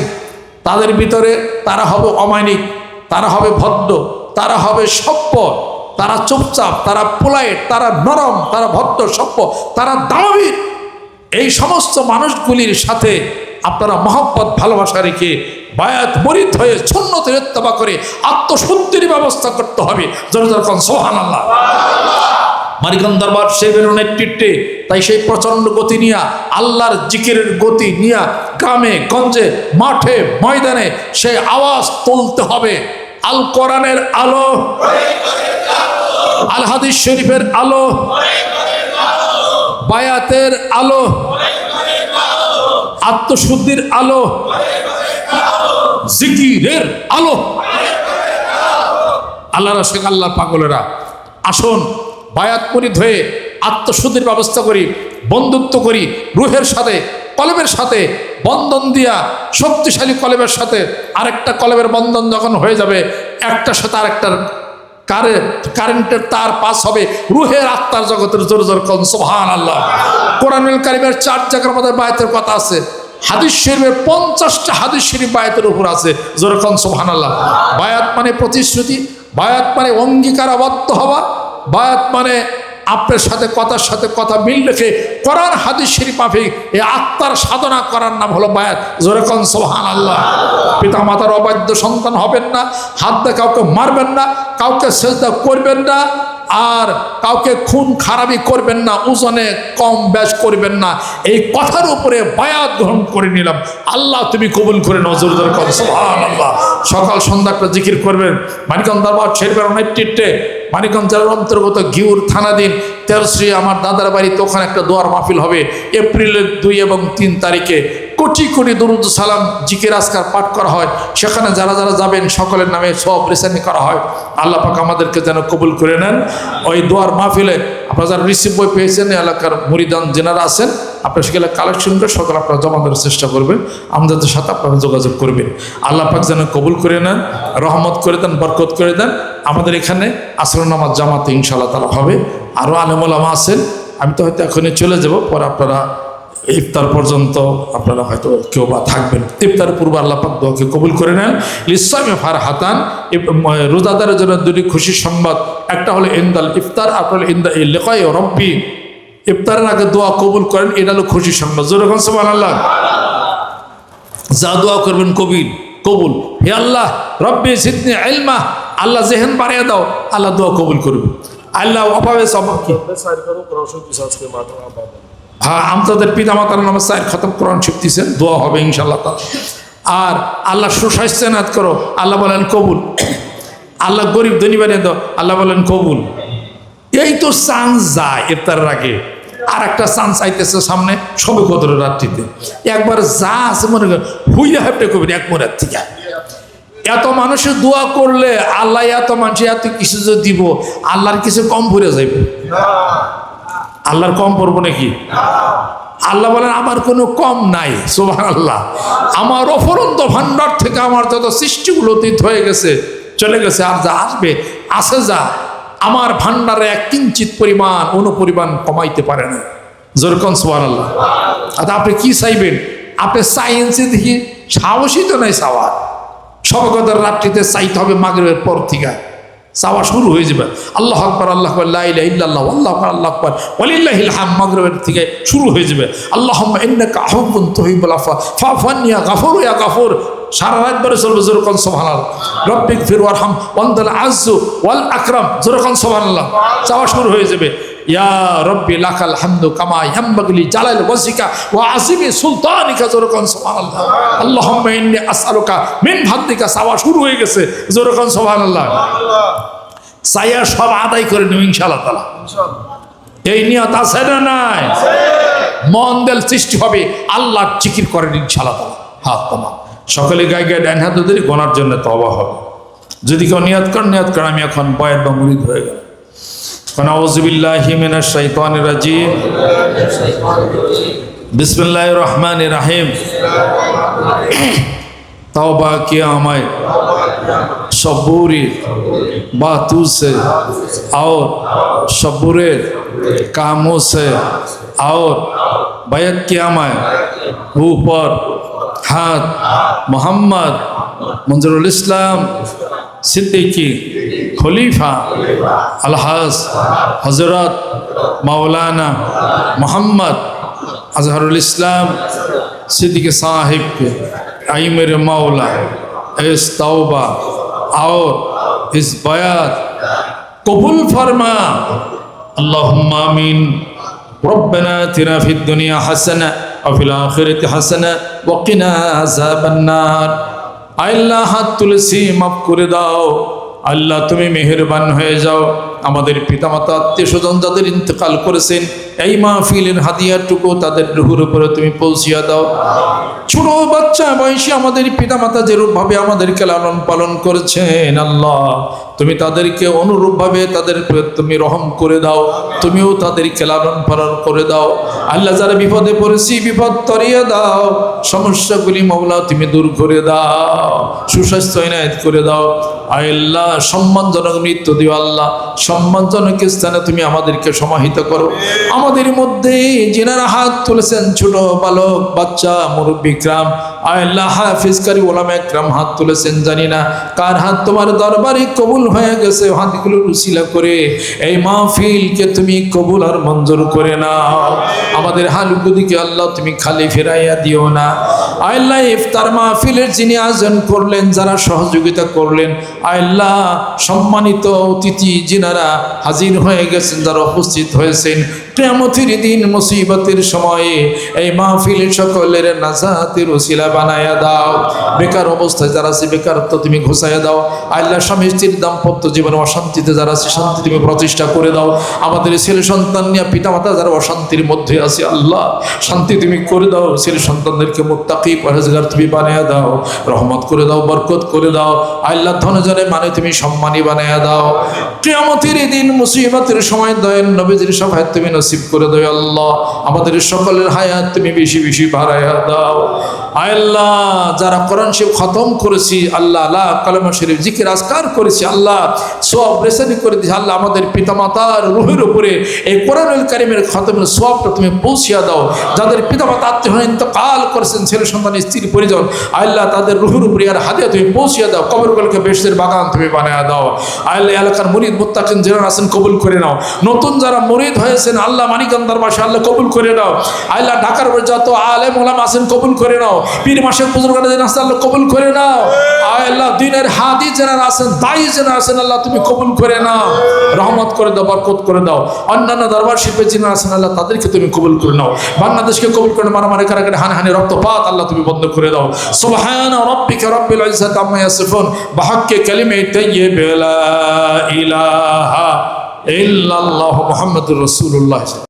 তাদের ভিতরে তারা হবে অমায়িক, তারা হবে ভদ্র, তারা হবে সভ্য, তারা চুপচাপ, তারা পোলাইট, তারা নরম, তারা ভদ্র সভ্য, তারা দানবীর। এই সমস্ত মানুষগুলির সাথে আপনারা মহব্বত ভালোবাসা রেখে বায়াত মরিদ হয়ে সুন্নতের ইত্তেবা করে আত্মশুদ্ধির ব্যবস্থা করতে হবে। জোরে জোরে কোন সুবহানাল্লাহ। মানিকগঞ্জ দরবার সাহেবের নেতৃত্বে তাই সেই প্রচন্ড গতি নিয়ে, আল্লাহর জিকিরের গতি নিয়ে গ্রামে গঞ্জে মাঠে ময়দানে সেই আওয়াজ তুলতে হবে। আল কোরআনের আলো, আল হাদিস শরীফের আলো, বায়াতের আলো, আত্মশুদ্ধির আলো, জিকিরের আলো। আল্লাহ রাসূল আল্লাহর পাগলেরা আসুন বায়াত মুরিদ হয়ে আত্মশুদ্ধির ব্যবস্থা করি, বন্ধুত্ব করি রুহের সাথে, কলবের সাথে বন্ধন দিয়া, শক্তিশালী কলবের সাথে আরেকটা কলবের বন্ধন যখন হয়ে যাবে, একটার সাথে আরেকটার কারেন্টের তার পাস হবে রুহের আত্মার জগতের। জোরে জোরে কোন সুবহানাল্লাহ। কোরআনুল কারীমের 4 জায়গার মধ্যে বায়াতের কথা আছে, হাদিস শরীফের 50টা হাদিস শরীফ বায়াতের উপর আছে। জোরে কোন সুবহানাল্লাহ। বায়াত মানে প্রতিশ্রুতি, বায়াত মানে অঙ্গীকারাবদ্ধ হওয়া, বায়াত মানে আপনার সাথে কথার সাথে কথা মিল রেখে কোরআন হাদিস শরীফ মাফিক এই আত্মার সাধনা করার নাম হলো বায়াত। জোরে কোন সুবহানাল্লাহ। পিতা মাতার অবাধ্য সন্তান হবেন না, হাত দিয়ে কাউকে মারবেন না, কাউকে সেজদা করবেন না, আর কাউকে খুন খারাপি করবেন না, ওজনে কম বেশ করবেন না। এই কথার উপরে বায়াত গ্রহণ করে নিলাম। আল্লাহ তুমি কবুল করে নাও। জোরে জোরে কোন সুবহানাল্লাহ। সকাল সন্ধ্যা একটা জিকির করবেন। মানিকগঞ্জ দরবার শরীফের নেতৃত্বে মানিকগঞ্জ জেলার অন্তর্গত ঘিউর থানাধীন তেরশ্রী আমার দাদার বাড়িতে ওখানে একটা দোয়ার মাহফিল হবে এপ্রিলের 2 এবং 3 তারিখে। কোটি কোটি দুরুদ সালাম জিকির আজকার পাঠ করা হয়। সেখানে যারা যারা যাবেন সকলের নামে সব রেসানি করা হয়। আল্লাহ পাক আমাদেরকে যেন কবুল করে নেন। ওই দোয়ার মাহফিলে আপনারা যারা রিসিভ বই পেয়েছেন এলাকার মুরিদান যেনারা আছেন আপনারা সেগুলো কালেকশন করে সকাল আপনারা জমা দেওয়ার চেষ্টা করবেন, আমাদের সাথে আপনারা যোগাযোগ করবেন। আল্লাহ পাক যেন কবুল করে নেন, রহমত করে দেন, বরকত করে দেন। আমাদের এখানে আসর নামাজ জামাতে ইনশাআল্লাহ তাআলা হবে। আরও আলেম ওলামা আছেন, আমি তো হয়তো এখনই চলে যাব, পরে আপনারা ইফতার পর্যন্ত আপনারা হয়তো কেউ বা থাকবেন। ইফতার পূর্বে আল্লাহ পাক দোয়াকে কবুল করে নেন। লিসামে ফারহাতান, রোজাদারের জন্য 2টি খুশির সংবাদ, একটা হলো ইনদাল ইফতার, আর হলো ইনদা লিকায়ে রব্বি। ইফতারের আগে দোয়া কবুল করেন, এটা হলো খুশির সংবাদ। জোরে কোন সুবহানাল্লাহ। যা দোয়া করবেন কবুল। হে আল্লাহ রব্বি জিদনি ইলমা, আল্লাহ জেহেন বাড়িয়ে দাও, আল্লাহ দোয়া কবুল করবে। আল্লাহ অভাবে সব কি হ্যাঁ আমাদের পিতা মাতার নামে 4 খতম কোরআন শিখতেছেন, দোয়া হবে ইনশাআল্লাহ। আর আল্লাহ সুস্বাস্থ্য নাত করো, আল্লাহ বলেন কবুল। আল্লাহ গরিব ধনী বানিয়ে দাও, আল্লাহ বলেন কবুল। এই তো চান্স যায় ইফতারের আগে, আর একটা চান্স আইতেছে সামনে সবে কদরের রাত্রিতে। একবার যা আছে মনে করেন হুইয়া হেপটে করবেন এক মনের থেকে। এত মানুষের দোয়া করলে আল্লাহ এত মানুষ এত কিছু যে দিব, আল্লাহর কিছু কম ভরে যাইব? আল্লাহর কম পড়বো নাকি? আল্লাহ বলেন আমার কোনো কম নাই। সুবহানাল্লাহ। আমার অফুরন্ত ভান্ডার থেকে আমার যত সৃষ্টিগুলো অতীত হয়ে গেছে চলে গেছে, আর যা আসবে আসে যা, আমার ভান্ডারে এক কিঞ্চিত পরিমাণ অনুপরিমাণ কমাইতে পারে না। যেরকম সুবহানাল্লাহ। আচ্ছা আপনি কি চাইবেন? আপনি সায়েন্সে দেখি সাহসই তো নাই চাওয়ার। সবে কদর রাত্রিতে চাইতে হবে মাগরিবের পর থেকে, চাওয়া শুরু হয়ে যাবে। আল্লাহ আকবার, আল্লাহ আকবার, লা ইলাহা ইল্লাল্লাহ, আল্লাহু আকবার, আল্লাহু আকবার, ওয়ালিল্লাহিল হামদ। মাগরিবের থেকে শুরু হয়ে যাবে। আল্লাহুম্মা ইন্নাকা আফুউন তুহিব্বুল আফওয়া ফাফু আন্নি ইয়া গাফুর ইয়া গাফুর। সারা রাত ধরে চলবে। যেরকম সুবহানাল্লাহ। রব্বিক ফির ওয়ারহাম ওয়ান্তাল আযযু ওয়াল আকরাম। যেরকম সুবহানাল্লাহ। চাওয়া শুরু হয়ে যাবে। ইয়া রব্বি লাকাল হামদু কামা ইয়ামবাগি জালাল ওয়াজহিকা ওয়া আযিমি সুলতানিকা। যেরকম সুবহানাল্লাহ। আল্লাহুম্মা ইন্নী আসআলুকা মিন ফাদলিকা। চাওয়া শুরু হয়ে গেছে। যেরকম সুবহানাল্লাহ। চাইয়া সব আদায় করে নেব ইনশাআল্লাহ তাআলা। এই নিয়ত আছে না নাই? মন দিল সৃষ্টি হবে, আল্লাহর জিকির করেন ইনশাআল্লাহ তাআলা। হাত তামাম সকলে গায়ে গায়ে ডান হাত ধরে গোনার জন্য তওবা হবে। যদি কেউ নিয়াত কর আমি এখন বয়াত বা মুরিদ হয়ে গেল। আউযু বিল্লাহি মিনাশ শাইতানির রাজিম। बिस्मिल्लाहिर रहमानिर रहीम। तौबा किया हमारे सबूरी बातों से और सबूरे कामों से और बैत किया मैं ऊपर हाथ मोहम्मद मंजरुल इस्लाम सिद्दीकी खलीफा अलहाज हजरत मौलाना मोहम्मद अजहरुल इस्लाम सिद्दीकी साहिब के आई मेरे मौला इस तौबा और इस बयात कबूल फरमा। अल्लाहुम्मा आमीन। रब्बना आतिना फिद दुनिया हसना व फिल आखिरति हसना व किना अज़ाबन्नार। अल्लाह हाथ तुलसी माफ करे दाओ। আল্লাহ তুমি মেহেরবান হয়ে যাও। আমাদের পিতামাতা আত্মীয় স্বজন যাদের ইন্তেকাল করেছেন এই মাহফিলের হাদিয়াটুকু তাদের রুহের উপরে তুমি পৌঁছিয়ে দাও। ছোট বাচ্চা বয়সী আমাদের পিতামাতা যেরূপভাবে আমাদেরকে লালন পালন করেছেন আল্লাহ তুমি তাদেরকে অনুরূপভাবে তাদের তুমি রহম করে দাও। তুমিও তাদেরকে লালন পালন করে দাও। আল্লাহ যারা বিপদে পড়েছি বিপদ তরিয়ে দাও। সমস্যাগুলি মাওলা তুমি দূর করে দাও। সুস্বাস্থ্য ইনায়েত করে দাও। আল্লাহ সম্মানজনক মৃত্যু দিও। আল্লাহ সম্মানজনক স্থানে তুমি আমাদেরকে সমাহিত করো। আমাদের মধ্যে যিনারা হাত তুলেছেন ছোট বালক বাচ্চা মুরব্বী کرام আল্লাহ হাফেজকারী ওলামা کرام হাত তুলেছেন জানি না কার হাত তোমার দরবারে কবুল হয়ে গেছে। হাতগুলো উসিলা করে এই মাহফিলকে তুমি কবুল আর মঞ্জুর করে নাও। আমাদের হালগুদিকে আল্লাহ তুমি খালি ফেরাইয়া দিও না। আল্লাহ ইফতার মাহফিলের যিনি আয়োজন করলেন যারা সহযোগিতা করলেন আল্লাহ সম্মানিত অতিথি যিনারা হাজির হয়ে গেছেন যারা উপস্থিত হয়েছেন কিয়ামতের দিন মুসিবতের সময়ে এই মাহফিলের সকলের নাজাতের ওসিলা বানায়া দাও। বেকার অবস্থায় যারা আছে বেকারত্ব তুমি ঘুষাইয়া দাও। আল্লাহ স্বামী স্ত্রীর দাম্পত্য জীবনে অশান্তিতে যারা আছে শান্তি তুমি প্রতিষ্ঠা করে দাও। আমাদের ছেলে সন্তান নিয়ে পিতামাতা যারা অশান্তির মধ্যে আছে আল্লাহ শান্তি তুমি করে দাও। ছেলে সন্তানদেরকে মুত্তাকি পরহেজগার তুমি বানায়া দাও। রহমত করে দাও বরকত করে দাও। আল্লাহ ধনজনে মানে তুমি সম্মানী বানায়া দাও। কিয়ামতের দিন মুসিবতের সময় দয়াল নবীজির শাফায়াত তুমি নসিব করে দাও আল্লাহ। আমাদের সকলের হায়াত তুমি বেশি বেশি বাড়ায়া দাও। আল্লাহ যারা কোরআন শরীফ খতম করেছি আল্লাহ লা কালেমা শরীফ জিকির আজকার করেছি আল্লাহ সওয়াব রেসানি করে দিয়েছি আল্লাহ আমাদের পিতামাতার রূহের উপরে এই কোরআনুল কারীমের খতমের সওয়াবটা তুমি পৌঁছিয়ে দাও। যাদের পিতামাতা আত্মীয় ইন্তেকাল করেছেন ছেলে সন্তান স্ত্রী পরিজন আল্লাহ তাদের রূহের উপরে আর হাদিয়া তুমি পৌঁছিয়ে দাও। কবরগুলোকে বেহেশতের বাগান তুমি বানায়া দাও। আল্লাহ এলাকার মুরিদ মুত্তাকিন যারা আছেন কবুল করে নাও। নতুন যারা মুরিদ হয়েছেন আল্লাহ মানিকগঞ্জের বাসা আল্লাহ কবুল করে নাও। আল্লাহ ঢাকার যত আলেম ওলামা আছেন কবুল করে নাও। পীর মাসের বুজুর্গরা যারা আছেন আল্লাহ কবুল করে নাও। আল্লাহ দিনের হাদি যারা আছেন দায়ী যারা আছেন আল্লাহ তুমি কবুল করে নাও। রহমত করে দাও বরকত করে দাও। অন্যান্য দরবার শিল্পী যারা আছেন আল্লাহ তাদেরকে তুমি কবুল করে নাও। বাংলাদেশকে কবুল করে মারামারি কারাকারি হানাহানি রক্তপাত আল্লাহ তুমি বন্ধ করে দাও। সুবহান রাব্বিকা রাব্বিল ইজ্জাতি আম্মা ইয়াসিফুন বিহাক্কি কালিমাতি তাইয়্যিবা লা ইলাহা ইল্লাল্লাহু মুহাম্মাদুর রাসূলুল্লাহ।